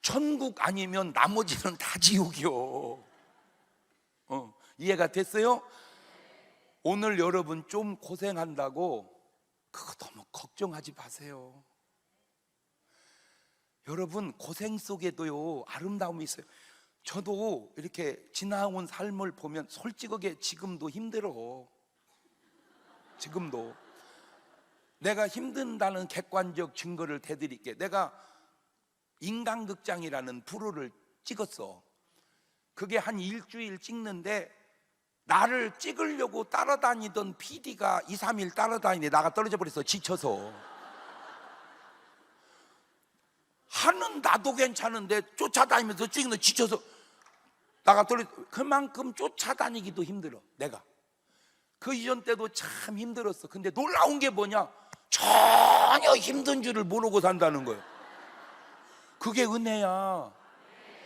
천국 아니면 나머지는 다 지옥이요. 이해가 됐어요? 오늘 여러분 좀 고생한다고 그거 너무 걱정하지 마세요. 여러분 고생 속에도요 아름다움이 있어요. 저도 이렇게 지나온 삶을 보면 솔직하게 지금도 힘들어. 지금도 내가 힘든다는 객관적 증거를 대드릴게. 내가 인간극장이라는 프로를 찍었어. 그게 한 일주일 찍는데 나를 찍으려고 따라다니던 PD가 2, 3일 따라다니는데 나가 떨어져 버렸어. 지쳐서. 하는 나도 괜찮은데 쫓아다니면서 찍는 지쳐서 나가 떨어져. 그만큼 쫓아다니기도 힘들어. 내가 그 이전 때도 참 힘들었어. 근데 놀라운 게 뭐냐, 전혀 힘든 줄을 모르고 산다는 거예요. 그게 은혜야.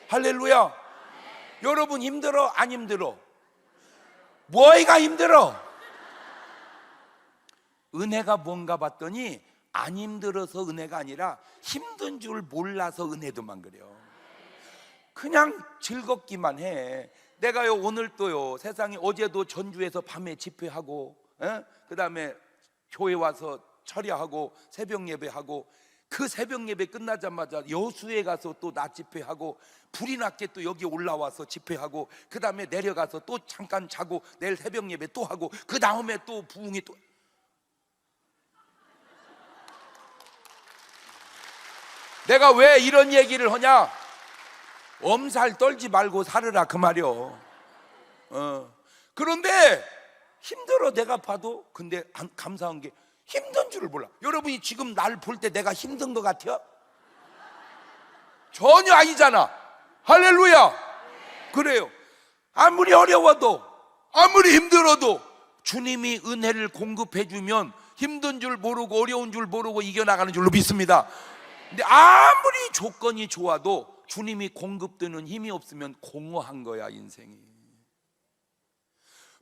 할렐루야. 여러분 힘들어? 안 힘들어? 뭐가 힘들어? 은혜가 뭔가 봤더니 안 힘들어서 은혜가 아니라 힘든 줄 몰라서 은혜도만 그래요. 그냥 즐겁기만 해. 내가요 오늘 또요 세상에 어제도 전주에서 밤에 집회하고, 그 다음에 교회 와서 철야하고 새벽 예배하고, 그 새벽 예배 끝나자마자 여수에 가서 또 낮 집회하고, 불이 났게 또 여기 올라와서 집회하고, 그 다음에 내려가서 또 잠깐 자고 내일 새벽 예배 또 하고, 그 다음에 또 부흥이 또. 내가 왜 이런 얘기를 하냐? 엄살 떨지 말고 살으라 그 말이요. 그런데 힘들어 내가 봐도. 근데 감사한 게 힘든 줄을 몰라. 여러분이 지금 날 볼 때 내가 힘든 것 같아요? 전혀 아니잖아. 할렐루야. 그래요. 아무리 어려워도 아무리 힘들어도 주님이 은혜를 공급해 주면 힘든 줄 모르고 어려운 줄 모르고 이겨나가는 줄로 믿습니다. 근데 아무리 조건이 좋아도 주님이 공급되는 힘이 없으면 공허한 거야 인생이.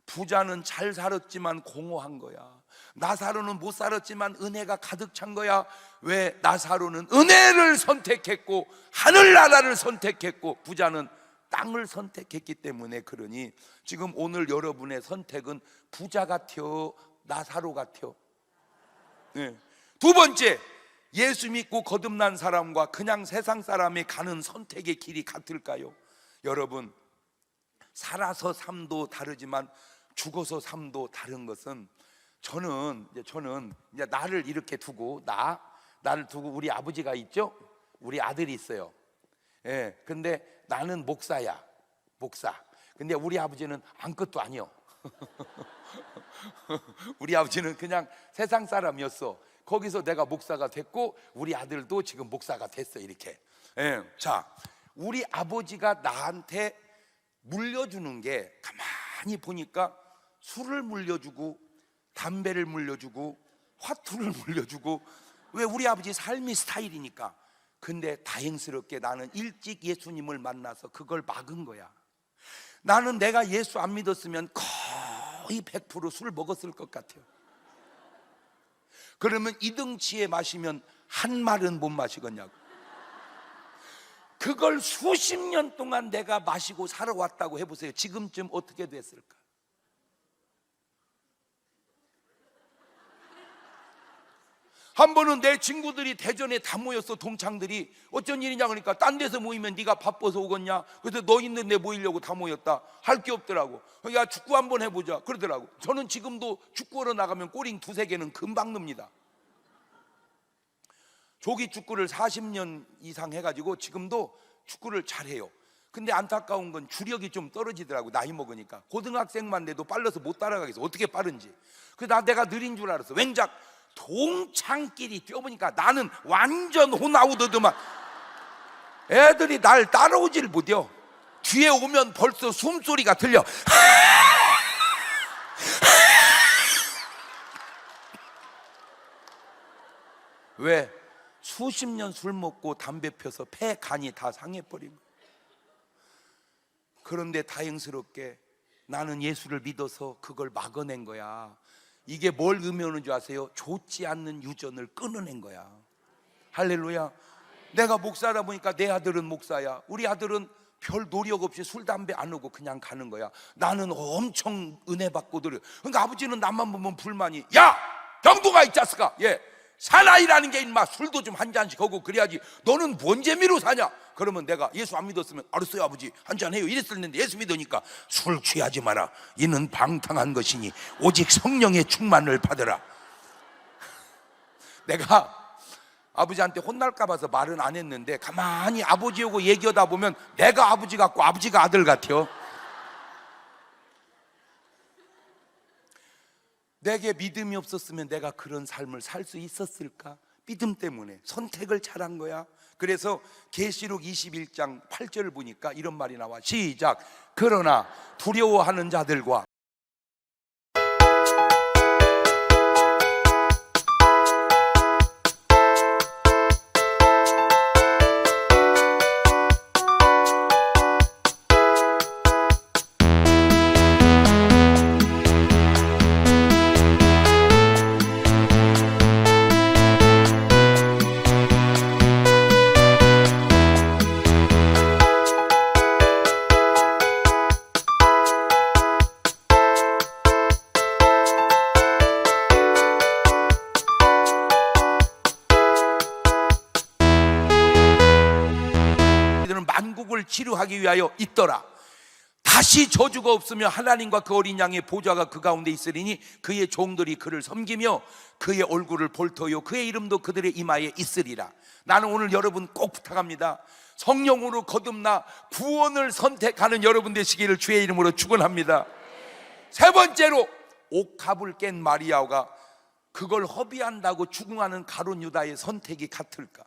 부자는 잘 살았지만 공허한 거야. 나사로는 못 살았지만 은혜가 가득 찬 거야. 왜? 나사로는 은혜를 선택했고 하늘나라를 선택했고 부자는 땅을 선택했기 때문에. 그러니 지금 오늘 여러분의 선택은 부자 같아요, 나사로 같아요? 네. 두 번째, 예수 믿고 거듭난 사람과 그냥 세상 사람이 가는 선택의 길이 같을까요? 여러분, 살아서 삶도 다르지만 죽어서 삶도 다른 것은, 저는 이제 나를 이렇게 두고 나를 두고 우리 아버지가 있죠? 우리 아들이 있어요. 예, 근데 나는 목사야, 목사. 근데 우리 아버지는 아무것도 아니요. 우리 아버지는 그냥 세상 사람이었어. 거기서 내가 목사가 됐고 우리 아들도 지금 목사가 됐어 이렇게. 예, 자, 우리 아버지가 나한테 물려주는 게 가만히 보니까 술을 물려주고 담배를 물려주고 화투를 물려주고. 왜? 우리 아버지 삶이 스타일이니까. 근데 다행스럽게 나는 일찍 예수님을 만나서 그걸 막은 거야. 나는 내가 예수 안 믿었으면 거의 100% 술 먹었을 것 같아요. 그러면 이등치에 마시면 한 말은 못 마시겠냐고. 그걸 수십 년 동안 내가 마시고 살아왔다고 해보세요. 지금쯤 어떻게 됐을까? 한 번은 내 친구들이 대전에 다 모였어. 동창들이. 어쩐 일이냐 그러니까 딴 데서 모이면 네가 바빠서 오겠냐. 그래서 너 있는 데 모이려고 다 모였다. 할 게 없더라고. 야, 축구 한번 해보자 그러더라고. 저는 지금도 축구하러 나가면 꼬링 2-3개는 금방 넣습니다. 조기 축구를 40년 이상 해가지고 지금도 축구를 잘해요. 근데 안타까운 건 주력이 좀 떨어지더라고. 나이 먹으니까. 고등학생만 돼도 빨라서 못 따라가겠어. 어떻게 빠른지. 그래서 내가 느린 줄 알았어. 왠작 동창끼리 뛰어보니까 나는 완전 호나우드더만. 애들이 날 따라오질 못해요. 뒤에 오면 벌써 숨소리가 들려. 왜? 수십 년 술 먹고 담배 펴서 폐 간이 다 상해버린 거예요. 그런데 다행스럽게 나는 예수를 믿어서 그걸 막아낸 거야. 이게 뭘 의미하는 줄 아세요? 좋지 않는 유전을 끊어낸 거야. 할렐루야. 내가 목사다 보니까 내 아들은 목사야. 우리 아들은 별 노력 없이 술 담배 안 하고 그냥 가는 거야. 나는 엄청 은혜 받고 들어. 그러니까 아버지는 나만 보면 불만이. 야, 병도가 있지 않습니까? 예, 사나이라는 게 인마 술도 좀 한 잔씩 하고 그래야지. 너는 뭔 재미로 사냐? 그러면 내가 예수 안 믿었으면 알았어요 아버지 한 잔 해요 이랬었는데, 예수 믿으니까 술 취하지 마라. 이는 방탕한 것이니 오직 성령의 충만을 받으라. 내가 아버지한테 혼날까 봐서 말은 안 했는데 가만히 아버지하고 얘기하다 보면 내가 아버지 같고 아버지가 아들 같아요. 내게 믿음이 없었으면 내가 그런 삶을 살 수 있었을까? 믿음 때문에 선택을 잘한 거야. 그래서 계시록 21장 8절 보니까 이런 말이 나와. 시작. 그러나 두려워하는 자들과 만국을 치료하기 위하여 있더라. 다시 저주가 없으며 하나님과 그 어린 양의 보좌가 그 가운데 있으리니 그의 종들이 그를 섬기며 그의 얼굴을 볼터요 그의 이름도 그들의 이마에 있으리라. 나는 오늘 여러분 꼭 부탁합니다. 성령으로 거듭나 구원을 선택하는 여러분 되시기를 주의 이름으로 축원합니다. 세 번째로, 옥합을 깬 마리아가 그걸 허비한다고 추궁하는 가룟 유다의 선택이 같을까?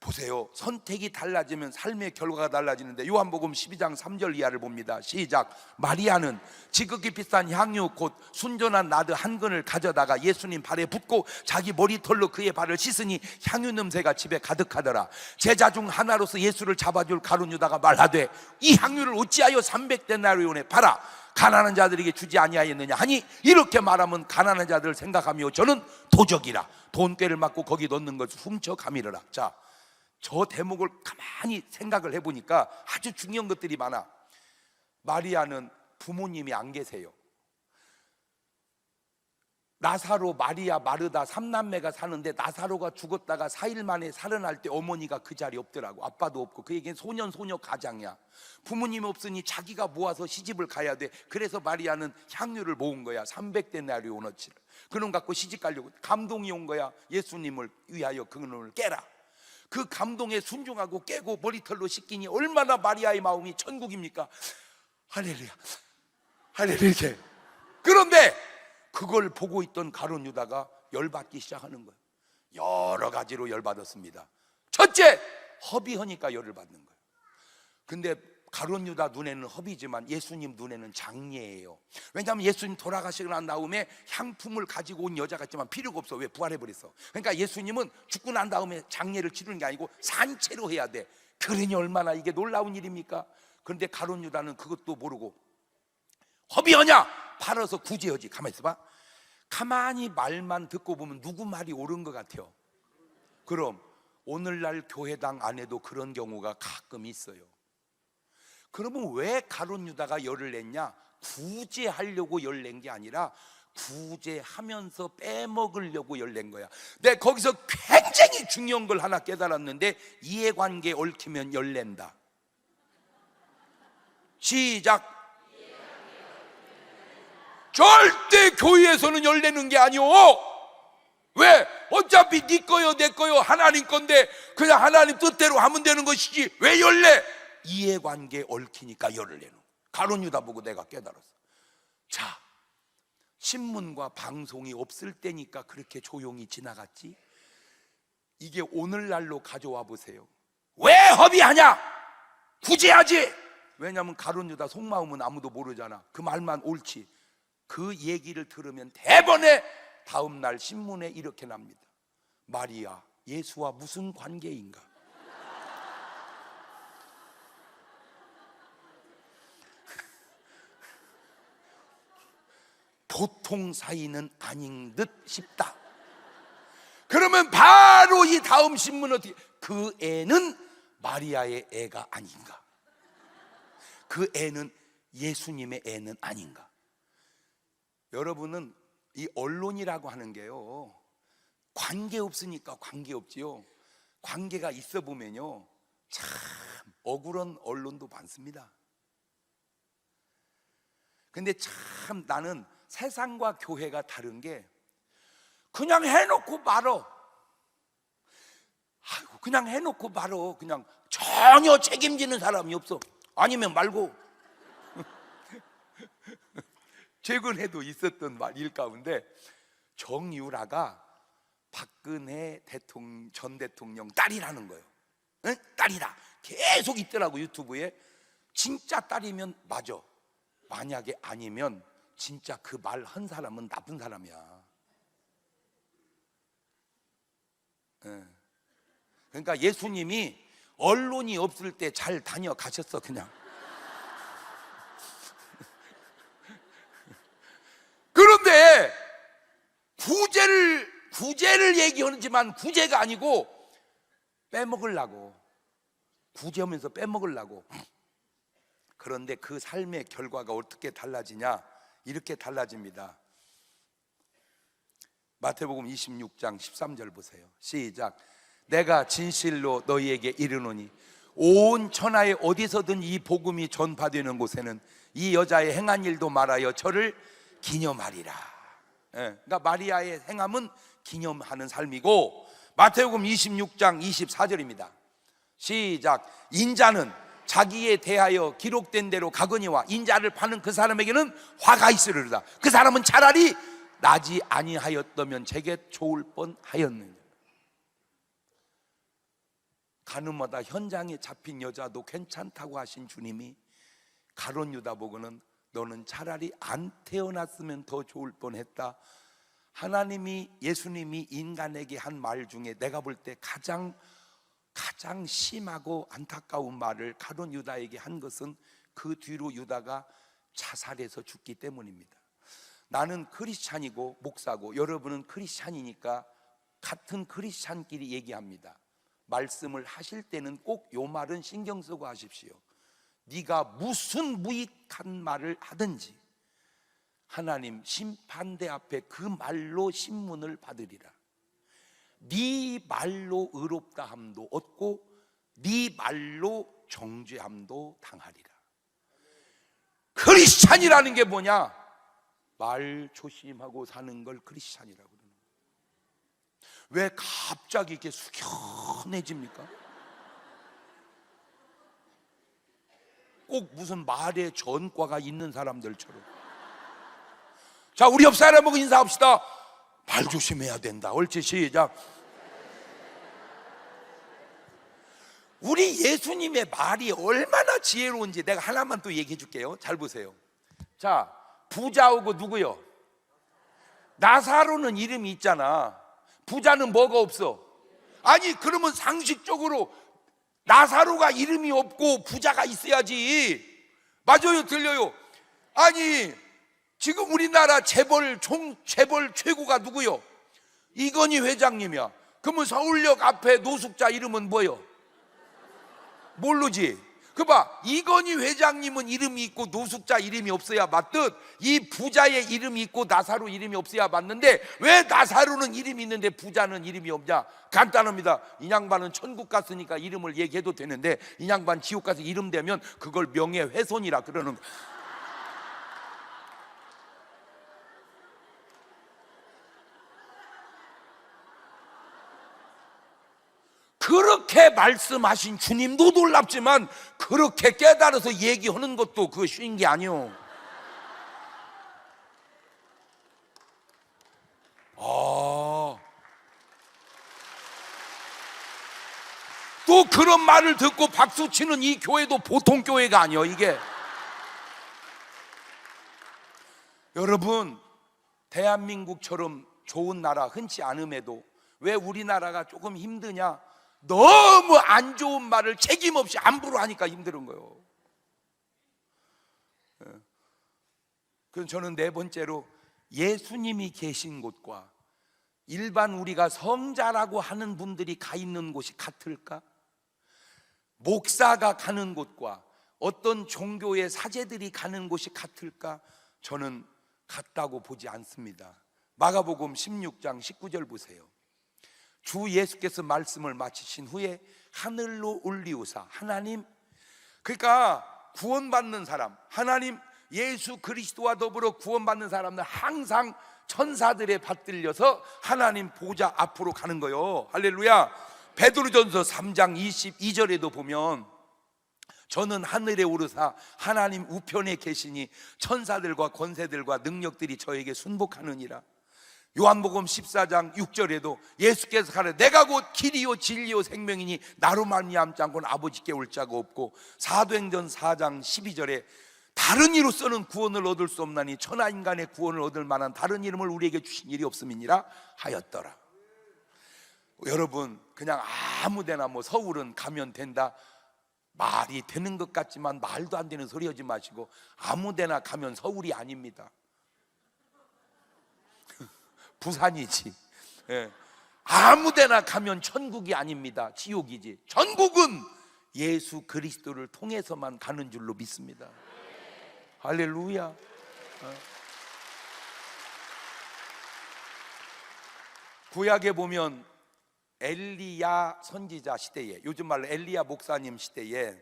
보세요. 선택이 달라지면 삶의 결과가 달라지는데 요한복음 12장 3절 이하를 봅니다. 시작. 마리아는 지극히 비싼 향유 곧 순전한 나드 한 근을 가져다가 예수님 발에 붓고 자기 머리털로 그의 발을 씻으니 향유 냄새가 집에 가득하더라. 제자 중 하나로서 예수를 잡아줄 가룟 유다가 말하되 이 향유를 어찌하여 300데나리온에 팔아 가난한 자들에게 주지 아니하였느냐 하니, 이렇게 말하면 가난한 자들을 생각하며 저는 도적이라 돈꾀를 맞고 거기 넣는 것을 훔쳐 가미르라. 자, 저 대목을 가만히 생각을 해보니까 아주 중요한 것들이 많아. 마리아는 부모님이 안 계세요. 나사로, 마리아, 마르다 3남매가 사는데 나사로가 죽었다가 4일 만에 살아날 때 어머니가 그 자리에 없더라고. 아빠도 없고 그에겐 소년 소녀 가장이야. 부모님이 없으니 자기가 모아서 시집을 가야 돼. 그래서 마리아는 향유를 모은 거야. 300데나리온어치를. 그놈 갖고 시집 가려고 감동이 온 거야. 예수님을 위하여 그놈을 깨라. 그 감동에 순종하고 깨고 머리털로 씻기니 얼마나 마리아의 마음이 천국입니까? 할렐루야, 할렐루야. 그런데 그걸 보고 있던 가룟 유다가 열받기 시작하는 거예요. 여러 가지로 열받았습니다. 첫째, 허비하니까 열을 받는 거예요. 근데 가룟 유다 눈에는 허비지만 예수님 눈에는 장례예요. 왜냐하면 예수님 돌아가시고 난 다음에 향품을 가지고 온 여자가 있지만 필요가 없어. 왜? 부활해버렸어. 그러니까 예수님은 죽고 난 다음에 장례를 치르는 게 아니고 산채로 해야 돼. 그러니 얼마나 이게 놀라운 일입니까? 그런데 가룟 유다는 그것도 모르고 허비하냐? 팔아서 구제하지. 가만히 있어봐. 가만히 말만 듣고 보면 누구 말이 옳은 것 같아요. 그럼 오늘날 교회당 안에도 그런 경우가 가끔 있어요. 그러면 왜 가룟 유다가 열을 냈냐? 구제하려고 열 낸 게 아니라 구제하면서 빼먹으려고 열 낸 거야. 내가 거기서 굉장히 중요한 걸 하나 깨달았는데, 이해관계 얽히면 열 낸다. 시작. 절대 교회에서는 열 내는 게 아니오. 왜? 어차피 네 거요 내 거요 하나님 건데 그냥 하나님 뜻대로 하면 되는 것이지 왜 열 내? 이해관계 얽히니까 열을 내는. 가룟 유다 보고 내가 깨달았어. 자, 신문과 방송이 없을 때니까 그렇게 조용히 지나갔지. 이게 오늘날로 가져와 보세요. 왜 허비하냐? 구제하지. 왜냐하면 가룟 유다 속마음은 아무도 모르잖아. 그 말만 옳지. 그 얘기를 들으면 대번에 다음날 신문에 이렇게 납니다. 마리아, 예수와 무슨 관계인가? 보통 사이는 아닌 듯 싶다. 그러면 바로 이 다음 신문 어떻게? 그 애는 마리아의 애가 아닌가? 그 애는 예수님의 애는 아닌가? 여러분은 이 언론이라고 하는 게요, 관계 없으니까 관계 없지요. 관계가 있어 보면요 참 억울한 언론도 많습니다. 근데 참 나는 세상과 교회가 다른 게 그냥 해놓고 말어. 그냥 해놓고 말어. 그냥 전혀 책임지는 사람이 없어. 아니면 말고. 최근에도 있었던 말 가운데 정유라가 박근혜 전 대통령 딸이라는 거예요. 응? 딸이다 계속 있더라고 유튜브에. 진짜 딸이면 맞아. 만약에 아니면 진짜 그 말 한 사람은 나쁜 사람이야. 그러니까 예수님이 언론이 없을 때 잘 다녀가셨어 그냥. 그런데 구제를 얘기하지만 구제가 아니고 빼먹으려고, 구제하면서 빼먹으려고. 그런데 그 삶의 결과가 어떻게 달라지냐? 이렇게 달라집니다. 마태복음 26장 13절 보세요. 시작. 내가 진실로 너희에게 이르노니 온 천하에 어디서든 이 복음이 전파되는 곳에는 이 여자의 행한 일도 말하여 저를 기념하리라. 그러니까 마리아의 행함은 기념하는 삶이고, 마태복음 26장 24절입니다. 시작. 인자는 자기에 대하여 기록된 대로 가거니와 인자를 파는 그 사람에게는 화가 있으리로다. 그 사람은 차라리 나지 아니하였다면 제게 좋을 뻔하였느냐. 가늠하다 현장에 잡힌 여자도 괜찮다고 하신 주님이 가룟 유다 보고는 너는 차라리 안 태어났으면 더 좋을 뻔했다. 하나님이, 예수님이 인간에게 한 말 중에 내가 볼 때 가장 심하고 안타까운 말을 가룟 유다에게 한 것은 그 뒤로 유다가 자살해서 죽기 때문입니다. 나는 크리스찬이고 목사고 여러분은 크리스찬이니까 같은 크리스찬끼리 얘기합니다. 말씀을 하실 때는 꼭 요 말은 신경 쓰고 하십시오. 네가 무슨 무익한 말을 하든지 하나님 심판대 앞에 그 말로 신문을 받으리라. 네 말로 의롭다 함도 얻고 네 말로 정죄함도 당하리라. 크리스찬이라는 게 뭐냐? 말 조심하고 사는 걸 크리스찬이라고 그러는 거예요. 왜 갑자기 이렇게 숙연해집니까? 꼭 무슨 말에 전과가 있는 사람들처럼. 자, 우리 옆 사람하고 인사합시다. 말 조심해야 된다. 옳지, 시작. 우리 예수님의 말이 얼마나 지혜로운지 내가 하나만 또 얘기해 줄게요. 잘 보세요. 자, 부자하고 누구요? 나사로는 이름이 있잖아. 부자는 뭐가 없어? 아니, 그러면 상식적으로 나사로가 이름이 없고 부자가 있어야지. 맞아요, 들려요? 아니, 지금 우리나라 재벌 최고가 누구요? 이건희 회장님이야. 그러면 서울역 앞에 노숙자 이름은 뭐요? 모르지? 그봐, 이건희 회장님은 이름이 있고 노숙자 이름이 없어야 맞듯 이 부자의 이름이 있고 나사로 이름이 없어야 맞는데 왜 나사로는 이름이 있는데 부자는 이름이 없냐? 간단합니다. 이 양반은 천국 갔으니까 이름을 얘기해도 되는데 이 양반 지옥 가서 이름 대면 그걸 명예훼손이라 그러는 거야. 그렇게 말씀하신 주님도 놀랍지만 그렇게 깨달아서 얘기하는 것도 그거 쉬운 게 아니오. 또 그런 말을 듣고 박수치는 이 교회도 보통 교회가 아니에요. 이게 여러분, 대한민국처럼 좋은 나라 흔치 않음에도 왜 우리나라가 조금 힘드냐? 너무 안 좋은 말을 책임 없이 함부로 하니까 힘든 거예요. 그럼 저는 네 번째로 예수님이 계신 곳과 일반 우리가 성자라고 하는 분들이 가 있는 곳이 같을까? 목사가 가는 곳과 어떤 종교의 사제들이 가는 곳이 같을까? 저는 같다고 보지 않습니다. 마가복음 16장 19절 보세요. 주 예수께서 말씀을 마치신 후에 하늘로 올리우사 하나님, 그러니까 구원받는 사람, 하나님 예수 그리스도와 더불어 구원받는 사람은 항상 천사들에 받들려서 하나님 보좌 앞으로 가는 거요. 할렐루야. 베드로전서 3장 22절에도 보면 저는 하늘에 오르사 하나님 우편에 계시니 천사들과 권세들과 능력들이 저에게 순복하느니라. 요한복음 14장 6절에도 예수께서 가라 내가 곧 길이요 진리요 생명이니 나로 말미암지 않고는 아버지께 올 자가 없고, 사도행전 4장 12절에 다른 이로서는 구원을 얻을 수 없나니 천하 인간의 구원을 얻을 만한 다른 이름을 우리에게 주신 일이 없음이니라 하였더라. 여러분, 그냥 아무데나 뭐 서울은 가면 된다, 말이 되는 것 같지만 말도 안 되는 소리 하지 마시고, 아무데나 가면 서울이 아닙니다. 부산이지. 예. 아무데나 가면 천국이 아닙니다. 지옥이지. 천국은 예수 그리스도를 통해서만 가는 줄로 믿습니다. 할렐루야. 구약에 보면 엘리야 선지자 시대에, 요즘 말로 엘리야 목사님 시대에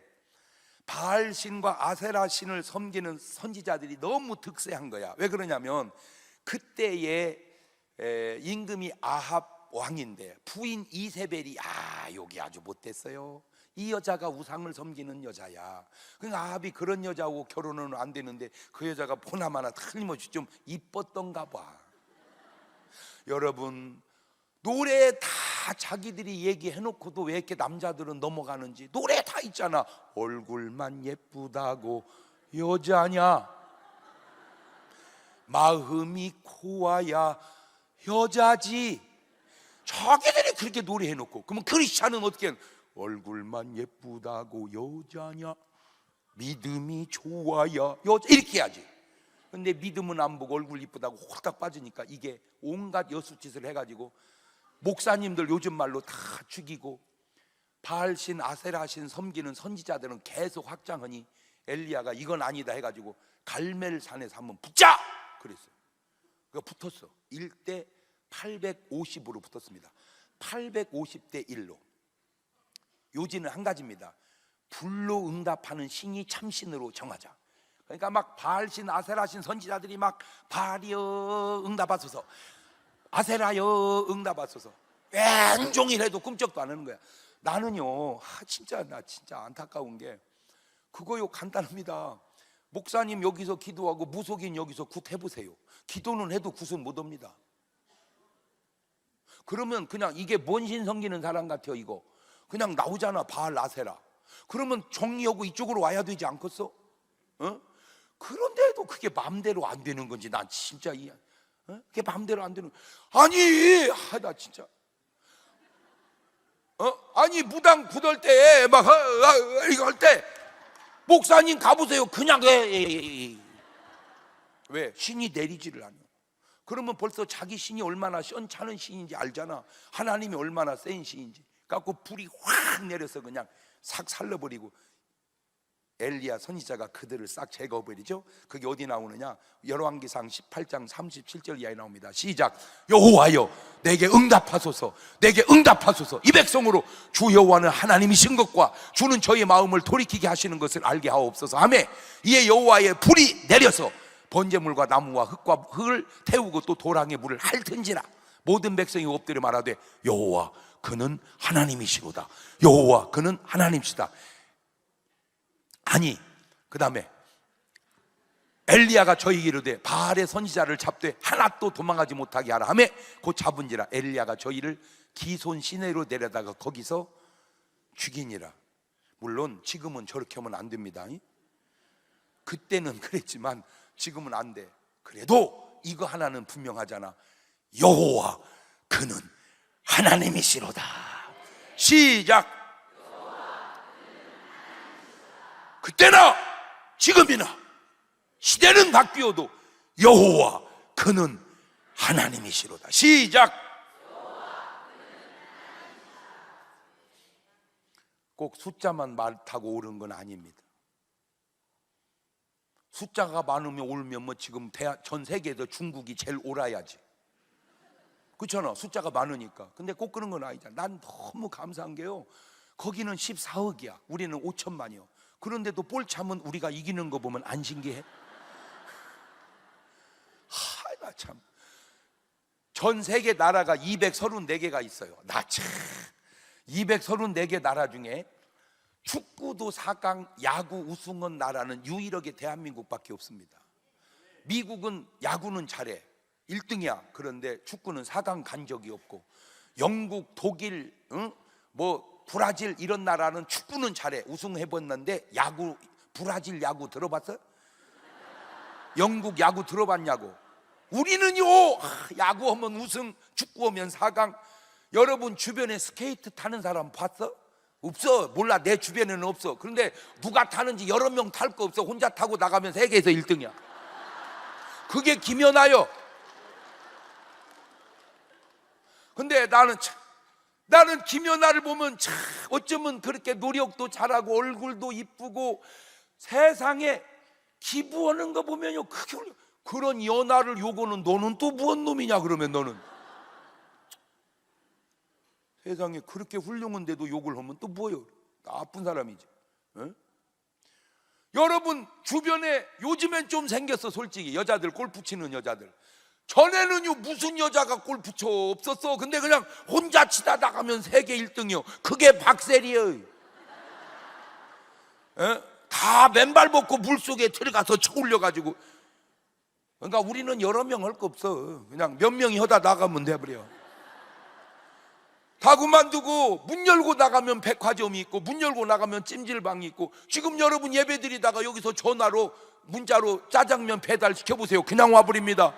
바알신과 아세라신을 섬기는 선지자들이 너무 득세한 거야. 왜 그러냐면 그때에 임금이 아합 왕인데 부인 이세벨이 여기 아주 못됐어요. 이 여자가 우상을 섬기는 여자야. 그러니까 아합이 그런 여자하고 결혼은 안 되는데 그 여자가 보나마나 틀림없이 좀 이뻤던가 봐. 여러분, 노래 다 자기들이 얘기해놓고도 왜 이렇게 남자들은 넘어가는지. 노래 다 있잖아. 얼굴만 예쁘다고 여자냐, 마음이 고와야 여자지. 자기들이 그렇게 노래해놓고, 그러면 크리스찬은 어떻게 하는? 얼굴만 예쁘다고 여자냐, 믿음이 좋아야 여자, 이렇게 해야지. 근데 믿음은 안 보고 얼굴 이쁘다고 홀딱 빠지니까 이게 온갖 여수짓을 해가지고 목사님들 요즘 말로 다 죽이고, 바알신 아세라신 섬기는 선지자들은 계속 확장하니 엘리야가 이건 아니다 해가지고 갈멜산에서 한번 붙자 그랬어요. 그러니까 붙었어. 1대 850으로 붙었습니다. 850대 1로. 요지는 한 가지입니다. 불로 응답하는 신이 참신으로 정하자. 그러니까 막 바알신 아세라신 선지자들이 막 바알이여 응답하소서, 아세라여 응답하소서, 왼종일 해도 꿈쩍도 안 하는 거야. 나는요, 나 진짜 안타까운 게 그거요, 간단합니다. 목사님 여기서 기도하고 무속인 여기서 굿 해보세요. 기도는 해도 굿은 못 옵니다. 그러면 그냥 이게 뭔 신 섬기는 사람 같아요. 이거 그냥 나오잖아, 바알 아세라. 그러면 정리하고 이쪽으로 와야 되지 않겠어? 그런데도 그게 마음대로 안 되는 건지 난 진짜 그게 마음대로 안 되는. 아니, 나 진짜 아니 무당 구덜 때 막 이거 할 때 목사님 가보세요. 그냥 왜 신이 내리지를 않아. 그러면 벌써 자기 신이 얼마나 시원찮은 신인지 알잖아. 하나님이 얼마나 센 신인지. 갖고 불이 확 내려서 그냥 싹 살려버리고, 엘리야 선지자가 그들을 싹 제거해버리죠. 그게 어디 나오느냐, 열왕기상 18장 37절 이하에 나옵니다. 시작. 여호와여 내게 응답하소서, 내게 응답하소서. 이 백성으로 주 여호와는 하나님이신 것과 주는 저의 마음을 돌이키게 하시는 것을 알게 하옵소서. 아멘. 이에 여호와의 불이 내려서 번제물과 나무와 흙을 태우고 또 도랑의 물을 핥은지라. 모든 백성이 엎드려 말하되 여호와 그는 하나님이시로다. 여호와 그는 하나님이시다. 아니, 그 다음에 엘리야가 저희에게 이르되 바알의 선지자를 잡되 하나도 도망가지 못하게 하라 하매 곧 잡은지라. 엘리야가 저희를 기손 시내로 내려다가 거기서 죽이니라. 물론 지금은 저렇게 하면 안 됩니다. 그때는 그랬지만 지금은 안 돼. 그래도 이거 하나는 분명하잖아. 여호와 그는 하나님이시로다. 시작. 그때나 지금이나 시대는 바뀌어도 여호와 그는 하나님이시로다. 시작. 꼭 숫자만 많다고 오른 건 아닙니다. 숫자가 많으면 오르면 뭐 지금 전 세계에서 중국이 제일 옳아야지. 그렇잖아, 숫자가 많으니까. 근데 꼭 그런 건 아니잖아. 난 너무 감사한 게요, 거기는 14억이야 우리는 5천만이요 그런데도 볼 참은 우리가 이기는 거 보면 안 신기해? 나 참, 전 세계 나라가 234개가 있어요. 나 참 234개 나라 중에 축구도 4강, 야구 우승한 나라는 유일하게 대한민국밖에 없습니다. 미국은 야구는 잘해, 1등이야. 그런데 축구는 4강 간 적이 없고, 영국, 독일, 뭐 브라질 이런 나라는 축구는 잘해, 우승해봤는데 야구, 브라질 야구 들어봤어? 영국 야구 들어봤냐고. 우리는요, 야구하면 우승, 축구하면 4강. 여러분 주변에 스케이트 타는 사람 봤어? 없어. 몰라. 내 주변에는 없어. 그런데 누가 타는지 여러 명 탈 거 없어. 혼자 타고 나가면 세계에서 1등이야. 그게 김연아요. 근데 나는 김연아를 보면 참 어쩌면 그렇게 노력도 잘하고 얼굴도 이쁘고 세상에 기부하는 거 보면요, 그런 연하를 요거는 너는 또 무슨 놈이냐 그러면 너는 세상에 그렇게 훌륭한데도 욕을 하면 또 뭐예요? 나쁜 사람이지. 에? 여러분 주변에 요즘엔 좀 생겼어. 솔직히 여자들, 골프 치는 여자들. 전에는요 무슨 여자가 골프 쳐 없었어. 근데 그냥 혼자 치다 나가면 세계 1등이요 그게 박셀이에요. 다 맨발 벗고 물속에 들어가서 쳐올려가지고. 그러니까 우리는 여러 명 할 거 없어. 그냥 몇 명이 하다 나가면 돼버려. 다 그만두고 문 열고 나가면 백화점이 있고, 문 열고 나가면 찜질방이 있고. 지금 여러분 예배 드리다가 여기서 전화로 문자로 짜장면 배달 시켜보세요. 그냥 와버립니다.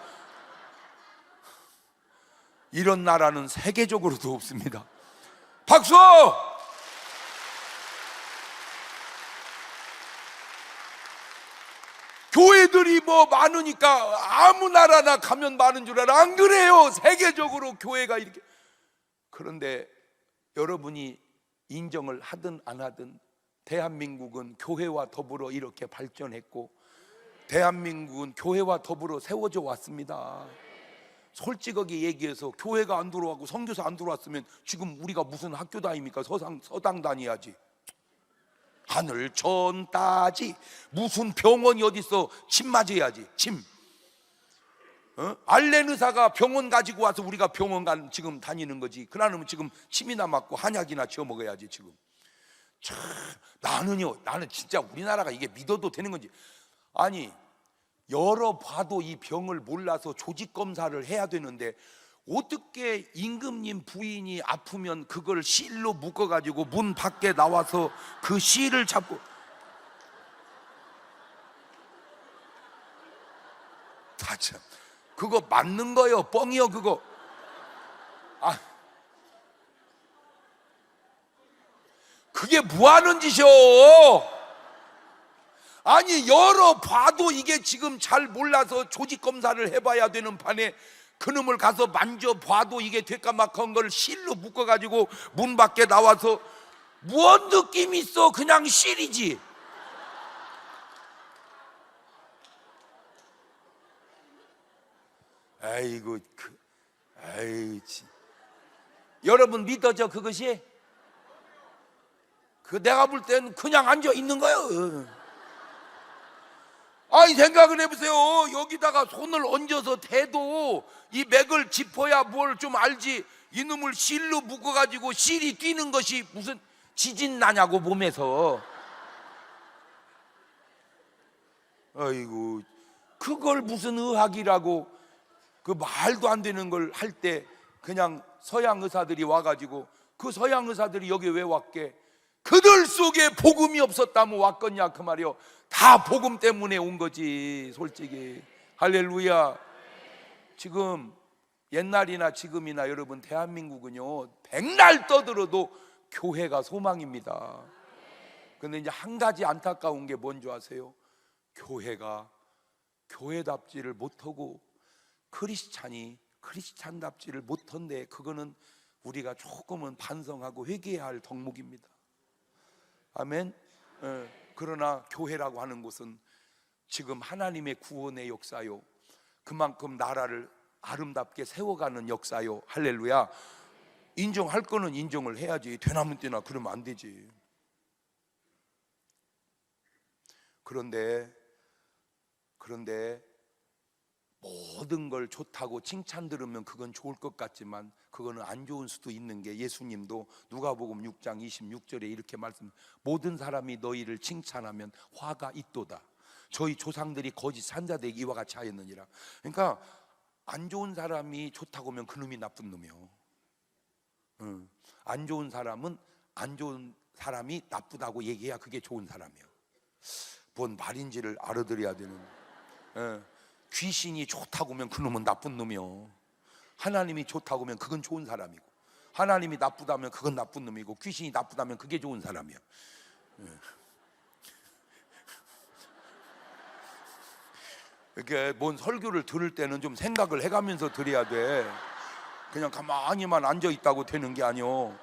이런 나라는 세계적으로도 없습니다. 박수! 교회들이 뭐 많으니까 아무 나라나 가면 많은 줄 알아. 안 그래요. 세계적으로 교회가 이렇게. 그런데 여러분이 인정을 하든 안 하든 대한민국은 교회와 더불어 이렇게 발전했고, 대한민국은 교회와 더불어 세워져 왔습니다. 솔직하게 얘기해서 교회가 안 들어왔고 선교사 안 들어왔으면 지금 우리가 무슨 학교 다닙니까? 서당 다녀야지. 하늘 천 따지. 무슨 병원이 어딨어? 침 맞아야지. 침. 알렌 의사가 병원 가지고 와서 우리가 병원 지금 다니는 거지. 그러면 지금 침이나 맞고 한약이나 지어 먹어야지 지금. 참, 나는 진짜 우리나라가 이게 믿어도 되는 건지. 아니, 열어봐도 이 병을 몰라서 조직 검사를 해야 되는데 어떻게 임금님 부인이 아프면 그걸 실로 묶어가지고 문 밖에 나와서 그 실을 잡고. 다 참, 그거 맞는 거요? 뻥이요 그거. 그게 뭐하는 짓이요? 아니, 열어봐도 이게 지금 잘 몰라서 조직 검사를 해봐야 되는 판에 그놈을 가서 만져봐도 이게 되까막한 걸 실로 묶어가지고 문 밖에 나와서 뭔 느낌이 있어? 그냥 실이지. 아이고, 여러분 믿어져 그것이? 내가 볼 땐 그냥 앉아 있는 거예요. 아니, 생각을 해보세요. 여기다가 손을 얹어서 대도 이 맥을 짚어야 뭘 좀 알지. 이놈을 실로 묶어가지고 실이 뛰는 것이 무슨 지진 나냐고 몸에서. 아이고, 그걸 무슨 의학이라고. 그 말도 안 되는 걸 할 때 그냥 서양 의사들이 와가지고, 그 서양 의사들이 여기 왜 왔게? 그들 속에 복음이 없었다면 왔겠냐 그 말이요. 다 복음 때문에 온 거지 솔직히. 할렐루야. 지금 옛날이나 지금이나 여러분 대한민국은요 백날 떠들어도 교회가 소망입니다. 근데 이제 한 가지 안타까운 게 뭔지 아세요? 교회가 교회답지를 못하고 크리스찬답지를 못한데, 그거는 우리가 조금은 반성하고 회개해야 할 덕목입니다. 아멘. 그러나 교회라고 하는 것은 지금 하나님의 구원의 역사요, 그만큼 나라를 아름답게 세워가는 역사요. 할렐루야. 인정할 거는 인정을 해야지. 되나면 되나 그러면 안 되지. 그런데 모든 걸 좋다고 칭찬 들으면 그건 좋을 것 같지만 그거는 안 좋은 수도 있는 게, 예수님도 누가복음 6장 26절에 이렇게 말씀, 모든 사람이 너희를 칭찬하면 화가 있도다. 저희 조상들이 거짓 산자되기 이와 같이 하였느니라. 그러니까 안 좋은 사람이 좋다고 하면 그놈이 나쁜 놈이요. 안 좋은 사람은 안 좋은 사람이 나쁘다고 얘기해야 그게 좋은 사람이에요. 뭔 말인지를 알아들어야 되는. 귀신이 좋다고 하면 그놈은 나쁜 놈이요. 하나님이 좋다고 하면 그건 좋은 사람이고, 하나님이 나쁘다면 그건 나쁜 놈이고, 귀신이 나쁘다면 그게 좋은 사람이야. 이렇게 뭔 설교를 들을 때는 좀 생각을 해가면서 들어야 돼. 그냥 가만히만 앉아 있다고 되는 게 아니오.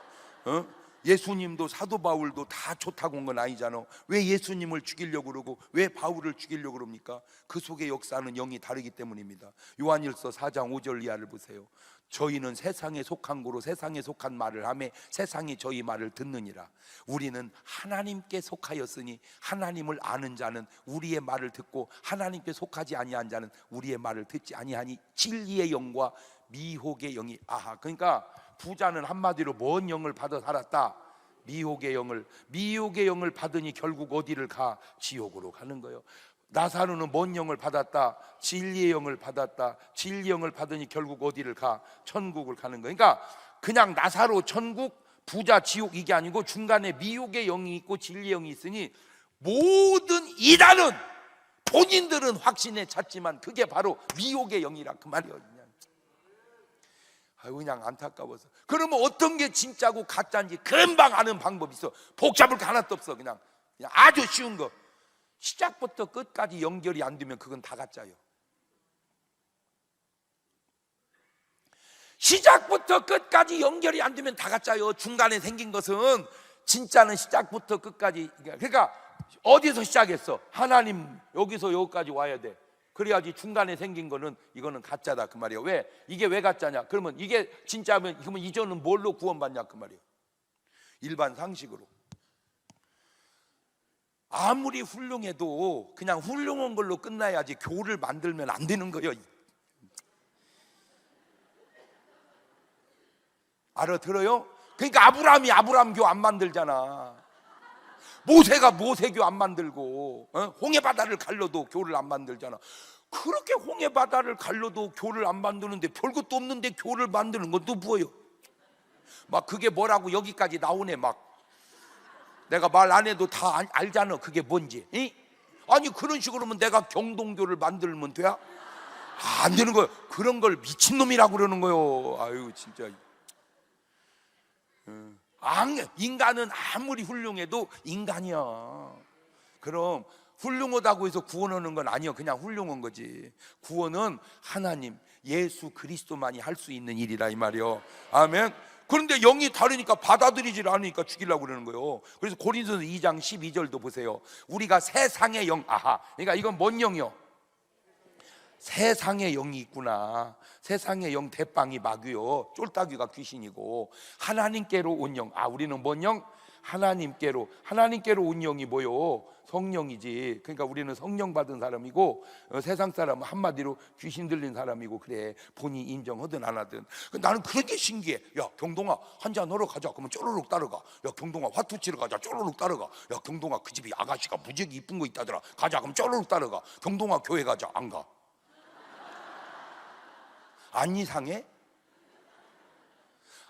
예수님도 사도 바울도 다 좋다고 온 건 아니잖아. 왜 예수님을 죽이려고 그러고 왜 바울을 죽이려고 그럽니까? 그 속의 역사는 영이 다르기 때문입니다. 요한일서 4장 5절 이하를 보세요. 저희는 세상에 속한 거로 세상에 속한 말을 하며 세상이 저희 말을 듣느니라. 우리는 하나님께 속하였으니 하나님을 아는 자는 우리의 말을 듣고 하나님께 속하지 아니한 자는 우리의 말을 듣지 아니하니 진리의 영과 미혹의 영이. 그러니까 부자는 한마디로 뭔 영을 받아 살았다? 미혹의 영을 받으니 결국 어디를 가? 지옥으로 가는 거예요. 나사로는 뭔 영을 받았다? 진리의 영을 받았다. 진리의 영을 받으니 결국 어디를 가? 천국을 가는 거예요. 그러니까 그냥 나사로 천국, 부자 지옥 이게 아니고 중간에 미혹의 영이 있고 진리의 영이 있으니 모든 이단은 본인들은 확신에 찼지만 그게 바로 미혹의 영이라 그 말이에요. 그냥 안타까워서. 그러면 어떤 게 진짜고 가짜인지 금방 아는 방법이 있어. 복잡할 거 하나도 없어. 그냥 아주 쉬운 거. 시작부터 끝까지 연결이 안 되면 그건 다 가짜예요. 시작부터 끝까지 연결이 안 되면 다 가짜예요. 중간에 생긴 것은 진짜는 시작부터 끝까지. 그러니까 어디서 시작했어? 하나님 여기서 여기까지 와야 돼. 그래야지. 중간에 생긴 거는 이거는 가짜다 그 말이에요. 왜? 이게 왜 가짜냐? 그러면 이게 진짜면 그러면 이전은 뭘로 구원받냐 그 말이에요. 일반 상식으로. 아무리 훌륭해도 그냥 훌륭한 걸로 끝나야지 교를 만들면 안 되는 거예요. 알아들어요? 그러니까 아브라함이 아브라함교 안 만들잖아. 모세가 모세교 안 만들고, 홍해바다를 갈려도 교를 안 만들잖아. 그렇게 홍해바다를 갈려도 교를 안 만드는데 별것도 없는데 교를 만드는 건 또 뭐예요? 막 그게 뭐라고 여기까지 나오네. 막 내가 말 안 해도 다 알잖아 그게 뭔지. 아니 그런 식으로 하면 내가 경동교를 만들면 돼? 안 되는 거예요. 그런 걸 미친놈이라고 그러는 거예요. 아유 진짜. 인간은 아무리 훌륭해도 인간이야. 그럼 훌륭하다고 해서 구원하는 건 아니야. 그냥 훌륭한 거지. 구원은 하나님 예수 그리스도만이 할 수 있는 일이라 이 말이요. 아멘. 그런데 영이 다르니까 받아들이질 않으니까 죽이려고 그러는 거예요. 그래서 고린도서 2장 12절도 보세요. 우리가 세상의 영. 그러니까 이건 뭔 영이요? 세상의 영이 있구나. 세상의 영 대빵이 마귀요, 쫄따귀가 귀신이고 하나님께로 온 영. 우리는 뭔 영? 하나님께로 온 영이 뭐요? 성령이지. 그러니까 우리는 성령 받은 사람이고 세상 사람은 한마디로 귀신 들린 사람이고 그래. 본인이 인정하든 안 하든. 나는 그런 게 신기해. 야 경동아 한잔 하러 가자. 그러면 쪼르륵 따라가. 야 경동아 화투 치러 가자. 쪼르륵 따라가. 야 경동아 그 집에 아가씨가 무지하게 이쁜 거 있다더라. 가자. 그럼 쪼르륵 따라가. 경동아 교회 가자. 안 가. 안 이상해?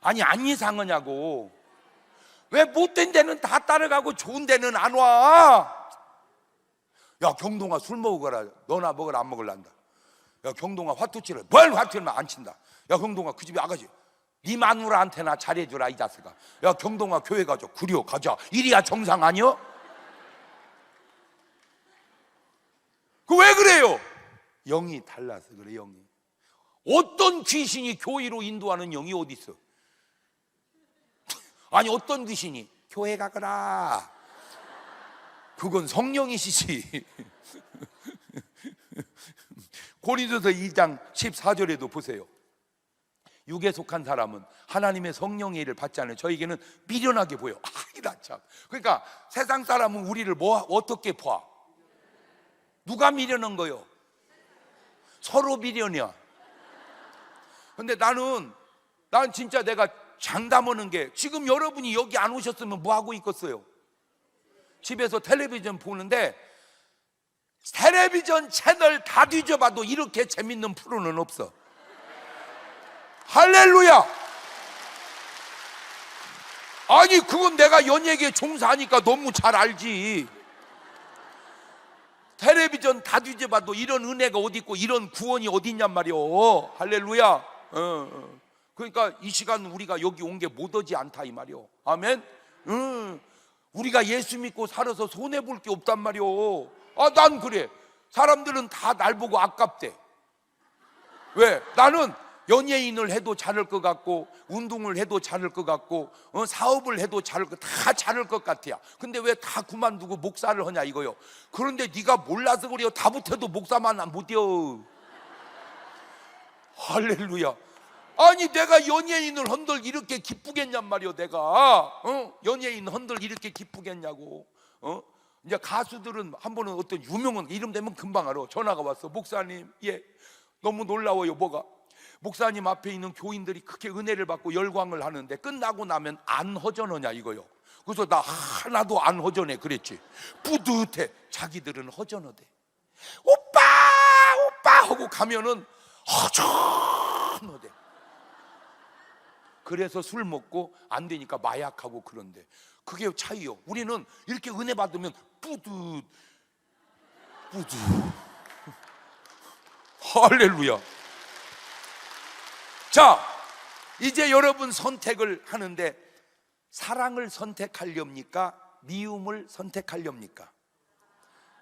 아니 안 이상하냐고. 왜 못된 데는 다 따라가고 좋은 데는 안 와? 야 경동아 술 먹어라. 너나 먹으라 안 먹을란다. 야 경동아 화투 치라. 뭘 화투는 안 친다. 야 경동아 그 집에 아가씨 네 마누라한테나 잘해주라 이 자식아. 야 경동아 교회 가자. 그려 가자. 이리야 정상 아니여? 그 왜 그래요? 영이 달라서 그래. 영이. 어떤 귀신이 교회로 인도하는 영이 어디 있어? 아니 어떤 귀신이 교회 가거라. 그건 성령이시지. 고린도서 2장 14절에도 보세요. 육에 속한 사람은 하나님의 성령의 일을 받지 않아요. 저에게는 미련하게 보여. 이라 참. 그러니까 세상 사람은 우리를 어떻게 봐? 누가 미련한 거요? 서로 비련이야. 근데 난 진짜 내가 장담하는 게, 지금 여러분이 여기 안 오셨으면 뭐 하고 있겠어요? 집에서 텔레비전 보는데 텔레비전 채널 다 뒤져봐도 이렇게 재밌는 프로는 없어. 할렐루야. 아니 그건 내가 연예계에 종사하니까 너무 잘 알지. 텔레비전 다 뒤져봐도 이런 은혜가 어디 있고 이런 구원이 어디 있냔 말이오. 할렐루야. 그러니까 이 시간 우리가 여기 온 게 못하지 않다 이 말이오. 아멘. 우리가 예수 믿고 살아서 손해볼 게 없단 말이오. 난 그래. 사람들은 다 날 보고 아깝대. 왜? 나는 연예인을 해도 잘할 것 같고, 운동을 해도 잘할 것 같고, 사업을 해도 다 잘할 것 같아요. 근데 왜 다 그만두고 목사를 하냐 이거요. 그런데 네가 몰라서 그래요. 다 못해도 목사만 못해요. 할렐루야. 아니 내가 연예인을 헌들 이렇게 기쁘겠냔 말이요. 내가 연예인 헌들 이렇게 기쁘겠냐고. 이제 가수들은 한 번은 어떤 유명한 이름 되면 금방 알아. 전화가 왔어. 목사님, 예, 너무 놀라워요. 뭐가? 목사님 앞에 있는 교인들이 그렇게 은혜를 받고 열광을 하는데 끝나고 나면 안 허전하냐 이거요. 그래서 나 하나도 안 허전해 그랬지. 뿌듯해. 자기들은 허전하대. 오빠 하고 가면은 허전하대. 그래서 술 먹고 안 되니까 마약하고 그런데, 그게 차이요. 우리는 이렇게 은혜 받으면 뿌듯. 할렐루야. 자, 이제 여러분 선택을 하는데, 사랑을 선택하렵니까? 미움을 선택하렵니까?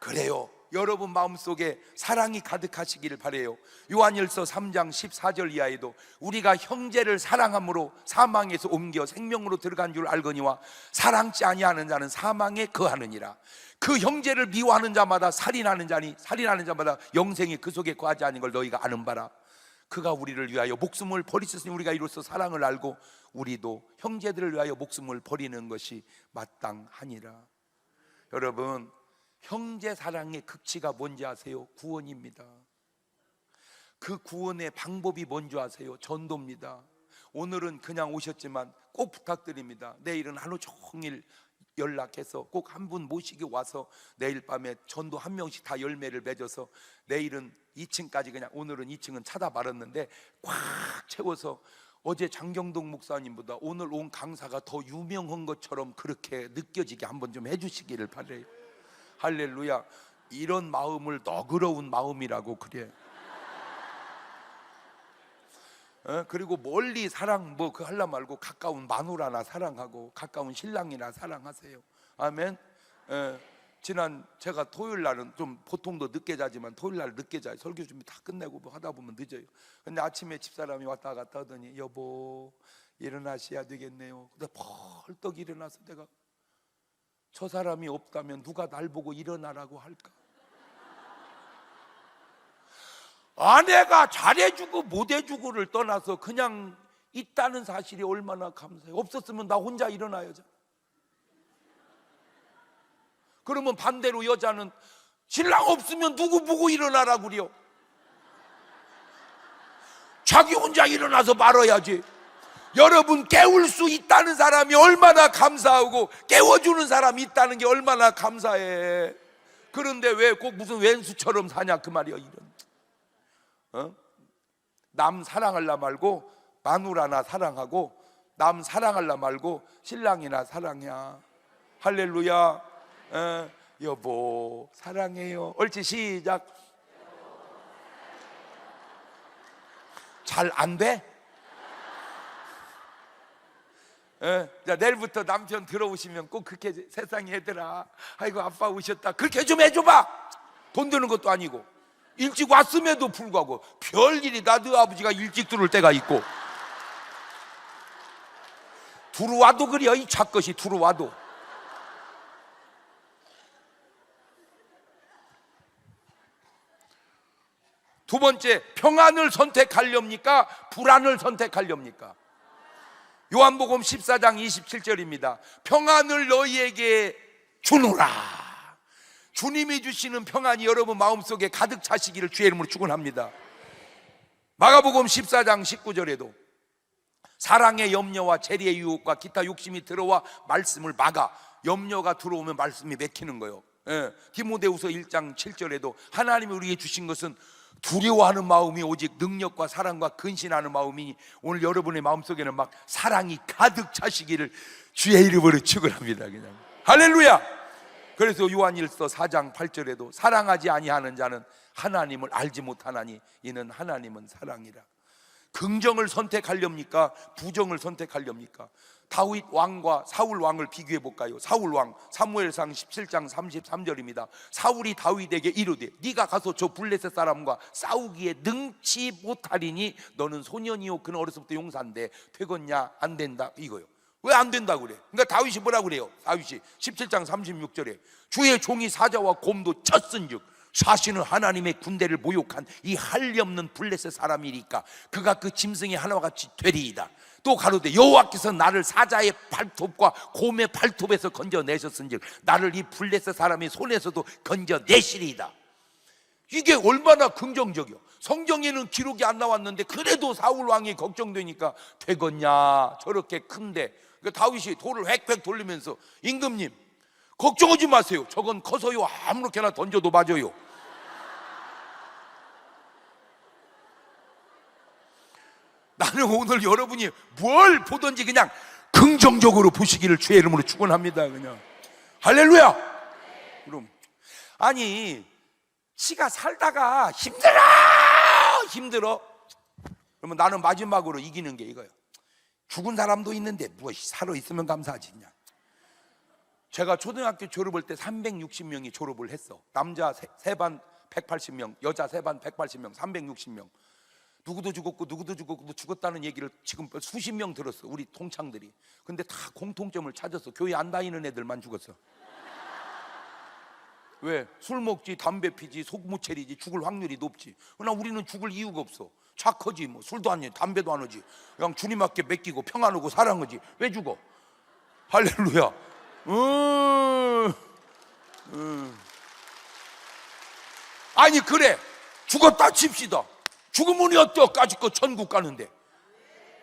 그래요. 여러분 마음속에 사랑이 가득하시기를 바라요. 요한일서 3장 14절 이하에도 우리가 형제를 사랑함으로 사망에서 옮겨 생명으로 들어간 줄 알거니와 사랑치 아니하는 자는 사망에 거하느니라. 그 형제를 미워하는 자마다 살인하는 자니 살인하는 자마다 영생이 그 속에 거하지 않은 걸 너희가 아는 바라. 그가 우리를 위하여 목숨을 버리셨으니 우리가 이로써 사랑을 알고 우리도 형제들을 위하여 목숨을 버리는 것이 마땅하니라. 여러분, 형제 사랑의 극치가 뭔지 아세요? 구원입니다. 그 구원의 방법이 뭔지 아세요? 전도입니다. 오늘은 그냥 오셨지만 꼭 부탁드립니다. 내일은 하루 종일 연락해서 꼭 한 분 모시고 와서 내일 밤에 전도 한 명씩 다 열매를 맺어서, 내일은 2층까지 그냥, 오늘은 2층은 찾아말았는데 꽉 채워서, 어제 장경동 목사님보다 오늘 온 강사가 더 유명한 것처럼 그렇게 느껴지게 한번 좀 해주시기를 바라요. 할렐루야. 이런 마음을 너그러운 마음이라고 그래. 그리고 멀리 사랑 그 하려 말고 가까운 마누라나 사랑하고 가까운 신랑이나 사랑하세요. 아멘. 지난 제가 토요일 날은 좀 보통도 늦게 자지만 토요일 날 늦게 자요. 설교 준비 다 끝내고 뭐 하다 보면 늦어요. 근데 아침에 집사람이 왔다 갔다 하더니 여보 일어나셔야 되겠네요. 근데 벌떡 일어나서 내가, 저 사람이 없다면 누가 날 보고 일어나라고 할까? 아내가 잘해주고 못해주고를 떠나서 그냥 있다는 사실이 얼마나 감사해요. 없었으면 나 혼자 일어나야죠. 그러면 반대로 여자는 신랑 없으면 누구 보고 일어나라고 그래요? 자기 혼자 일어나서 말아야지. 여러분, 깨울 수 있다는 사람이 얼마나 감사하고 깨워주는 사람이 있다는 게 얼마나 감사해. 그런데 왜 꼭 무슨 왼수처럼 사냐 그 말이야. 이런 남 사랑하려 말고 마누라나 사랑하고, 남 사랑하려 말고 신랑이나 사랑해. 할렐루야. 여보 사랑해요. 옳지, 시작. 잘 안 돼? 자, 내일부터 남편 들어오시면 꼭 그렇게, 세상에 얘들아, 아이고 아빠 오셨다, 그렇게 좀 해줘봐. 돈 드는 것도 아니고 일찍 왔음에도 불구하고 별일이, 나도 아버지가 일찍 들어올 때가 있고, 들어와도 그래요. 이 착것이 들어와도. 두 번째, 평안을 선택하렵니까? 불안을 선택하렵니까? 요한복음 14장 27절입니다. 평안을 너희에게 주노라. 주님이 주시는 평안이 여러분 마음속에 가득 차시기를 주의 이름으로 축원합니다. 마가복음 14장 19절에도 사랑의 염려와 재리의 유혹과 기타 욕심이 들어와 말씀을 막아. 염려가 들어오면 말씀이 막히는 거예요. 디모데후서 1장 7절에도 하나님이 우리에게 주신 것은 두려워하는 마음이 오직 능력과 사랑과 근신하는 마음이니 오늘 여러분의 마음속에는 막 사랑이 가득 차시기를 주의 이름으로 축원합니다. 그냥 할렐루야. 그래서 요한일서 4장 8절에도 사랑하지 아니하는 자는 하나님을 알지 못하나니 이는 하나님은 사랑이라. 긍정을 선택하렵니까? 부정을 선택하렵니까? 다윗 왕과 사울 왕을 비교해 볼까요? 사울 왕, 사무엘상 17장 33절입니다. 사울이 다윗에게 이르되 네가 가서 저 블레셋 사람과 싸우기에 능치 못하리니 너는 소년이요 그는 어려서부터 용사인데 되겠냐? 안 된다 이거요. 왜 안 된다고 그래? 그러니까 다윗이 뭐라고 그래요? 다윗이 17장 36절에 주의 종이 사자와 곰도 쳤은즉 사실은 하나님의 군대를 모욕한 이 할리 없는 블레셋 사람이니까 그가 그 짐승의 하나와 같이 되리이다. 또 가로되 여호와께서 나를 사자의 발톱과 곰의 발톱에서 건져내셨은즉 나를 이 블레셋 사람의 손에서도 건져내시리이다. 이게 얼마나 긍정적이요. 성경에는 기록이 안 나왔는데 그래도 사울 왕이 걱정되니까 되겠냐 저렇게 큰데. 그러니까 다윗이 돌을 획획 돌리면서 임금님 걱정하지 마세요. 저건 커서요 아무렇게나 던져도 맞아요. 나는 오늘 여러분이 뭘 보든지 그냥 긍정적으로 보시기를 주의 이름으로 축원합니다. 그냥 할렐루야. 그럼 아니 지가 살다가 힘들어 그러면 나는 마지막으로 이기는 게 이거예요. 죽은 사람도 있는데 무엇이 살아있으면 감사하지. 그냥 제가 초등학교 졸업할 때 360명이 졸업을 했어. 남자 세반 180명, 여자 세반 180명, 360명. 누구도 죽었고 누구도 죽었고 죽었다는 얘기를 지금 수십 명 들었어. 우리 동창들이. 근데 다 공통점을 찾았어. 교회 안 다니는 애들만 죽었어. 왜? 술 먹지, 담배 피지, 속무체리지, 죽을 확률이 높지. 그러나 우리는 죽을 이유가 없어. 착하지 뭐. 술도 안 해, 담배도 안 하지. 그냥 주님 앞에 맡기고 평안하고 사랑하지. 왜 죽어? 할렐루야. 아니 그래 죽었다 칩시다. 죽으면 어떠까지 거 천국 가는데.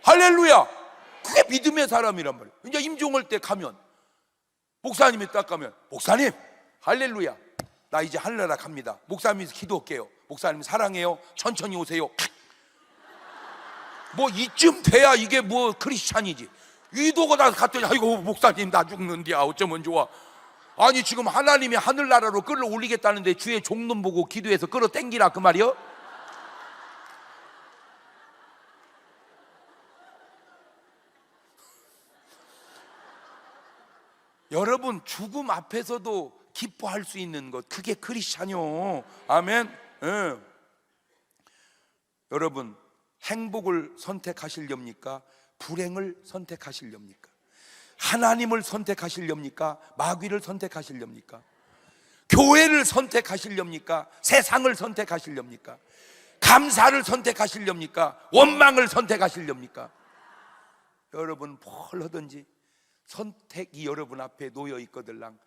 할렐루야. 그게 믿음의 사람이란 말이에요. 이제 임종할 때 가면 목사님이 딱 가면 목사님 할렐루야 나 이제 하늘나라 갑니다. 목사님이 기도할게요. 목사님 사랑해요. 천천히 오세요. 뭐 이쯤 돼야 이게 뭐 크리스찬이지. 이도가 나 갔더니 아이고 목사님 나 죽는디야 어쩌면 좋아. 아니 지금 하나님이 하늘나라로 끌어올리겠다는데 주의 종놈 보고 기도해서 끌어당기라 그 말이요? 여러분 죽음 앞에서도 기뻐할 수 있는 것 그게 크리스찬이요. 아멘. 여러분 행복을 선택하시렵니까? 불행을 선택하시렵니까? 하나님을 선택하시렵니까? 마귀를 선택하시렵니까? 교회를 선택하시렵니까? 세상을 선택하시렵니까? 감사를 선택하시렵니까? 원망을 선택하시렵니까? 여러분 뭘 하든지 선택이 여러분 앞에 놓여 있거들랑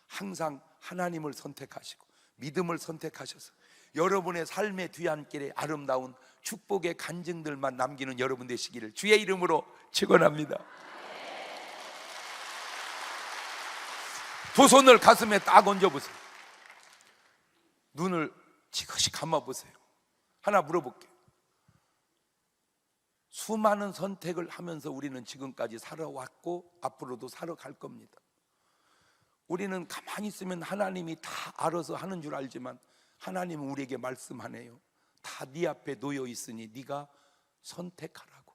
항상 하나님을 선택하시고 믿음을 선택하셔서 여러분의 삶의 뒤안길에 아름다운 축복의 간증들만 남기는 여러분 되시기를 주의 이름으로 축원합니다. 두 손을 가슴에 딱 얹어보세요. 눈을 지그시 감아보세요. 하나 물어볼게요. 수많은 선택을 하면서 우리는 지금까지 살아왔고 앞으로도 살아갈 겁니다. 우리는 가만히 있으면 하나님이 다 알아서 하는 줄 알지만 하나님은 우리에게 말씀하네요. 다 네 앞에 놓여 있으니 네가 선택하라고.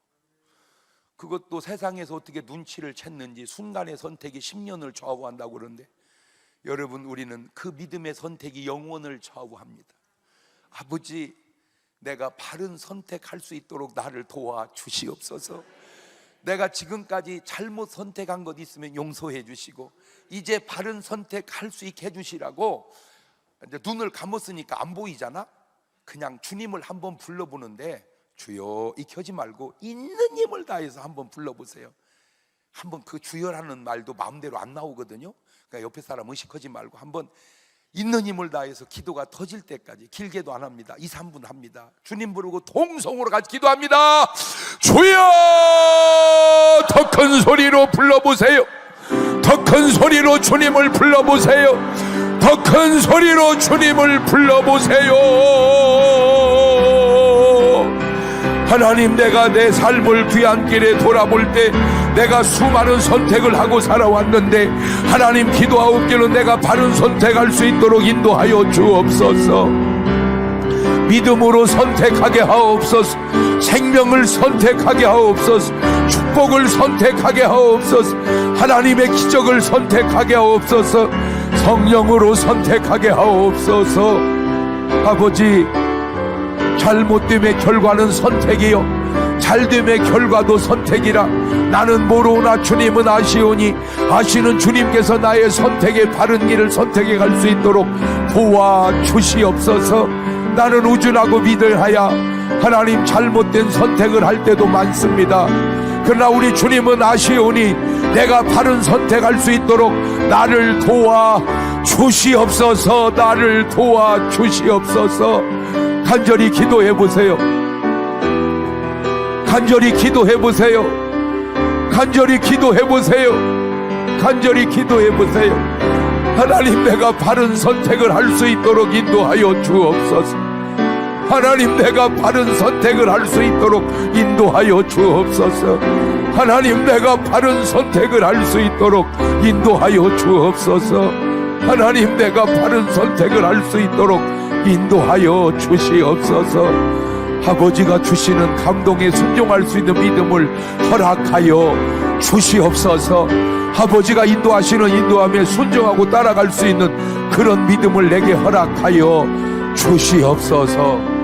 그것도 세상에서 어떻게 눈치를 챘는지 순간의 선택이 10년을 좌우한다고 그러는데 여러분 우리는 그 믿음의 선택이 영원을 좌우합니다. 아버지 내가 바른 선택할 수 있도록 나를 도와주시옵소서. 내가 지금까지 잘못 선택한 것 있으면 용서해 주시고 이제 바른 선택할 수 있게 해주시라고. 이제 눈을 감았으니까 안 보이잖아. 그냥 주님을 한번 불러보는데 주여 익혀지 말고 있는 힘을 다해서 한번 불러보세요. 한번 그 주여라는 말도 마음대로 안 나오거든요. 그러니까 옆에 사람 의식하지 말고 한번 있는 힘을 다해서 기도가 터질 때까지, 길게도 안 합니다. 2, 3분 합니다. 주님 부르고 동성으로 같이 기도합니다. 주여, 더 큰 소리로 불러보세요. 더 큰 소리로 주님을 불러보세요. 더 큰 소리로 주님을 불러보세요. 하나님, 내가 내 삶을 귀한 길에 돌아볼 때 내가 수많은 선택을 하고 살아왔는데, 하나님, 기도하옵기는 내가 바른 선택할 수 있도록 인도하여 주옵소서. 믿음으로 선택하게 하옵소서. 생명을 선택하게 하옵소서. 축복을 선택하게 하옵소서. 하나님의 기적을 선택하게 하옵소서. 성령으로 선택하게 하옵소서. 아버지, 잘못됨의 결과는 선택이요, 잘됨의 결과도 선택이라. 나는 모르오나 주님은 아시오니, 아시는 주님께서 나의 선택의 바른 길을 선택해 갈 수 있도록 도와주시옵소서. 나는 우준하고 믿으하야 하나님, 잘못된 선택을 할 때도 많습니다. 그러나 우리 주님은 아시오니 내가 바른 선택할 수 있도록 나를 도와주시옵소서. 나를 도와주시옵소서. 간절히 기도해 보세요. 간절히 기도해 보세요. 간절히 기도해 보세요. 간절히 기도해 보세요. 하나님, 내가 바른 선택을 할 수 있도록 인도하여 주옵소서. 하나님, 내가 바른 선택을 할 수 있도록 인도하여 주옵소서. 하나님, 내가 바른 선택을 할 수 있도록 인도하여 주옵소서. 하나님, 내가 바른 선택을 할 수 있도록 인도하여 주시옵소서. 아버지가 주시는 감동에 순종할 수 있는 믿음을 허락하여 주시옵소서. 아버지가 인도하시는 인도함에 순종하고 따라갈 수 있는 그런 믿음을 내게 허락하여 주시옵소서.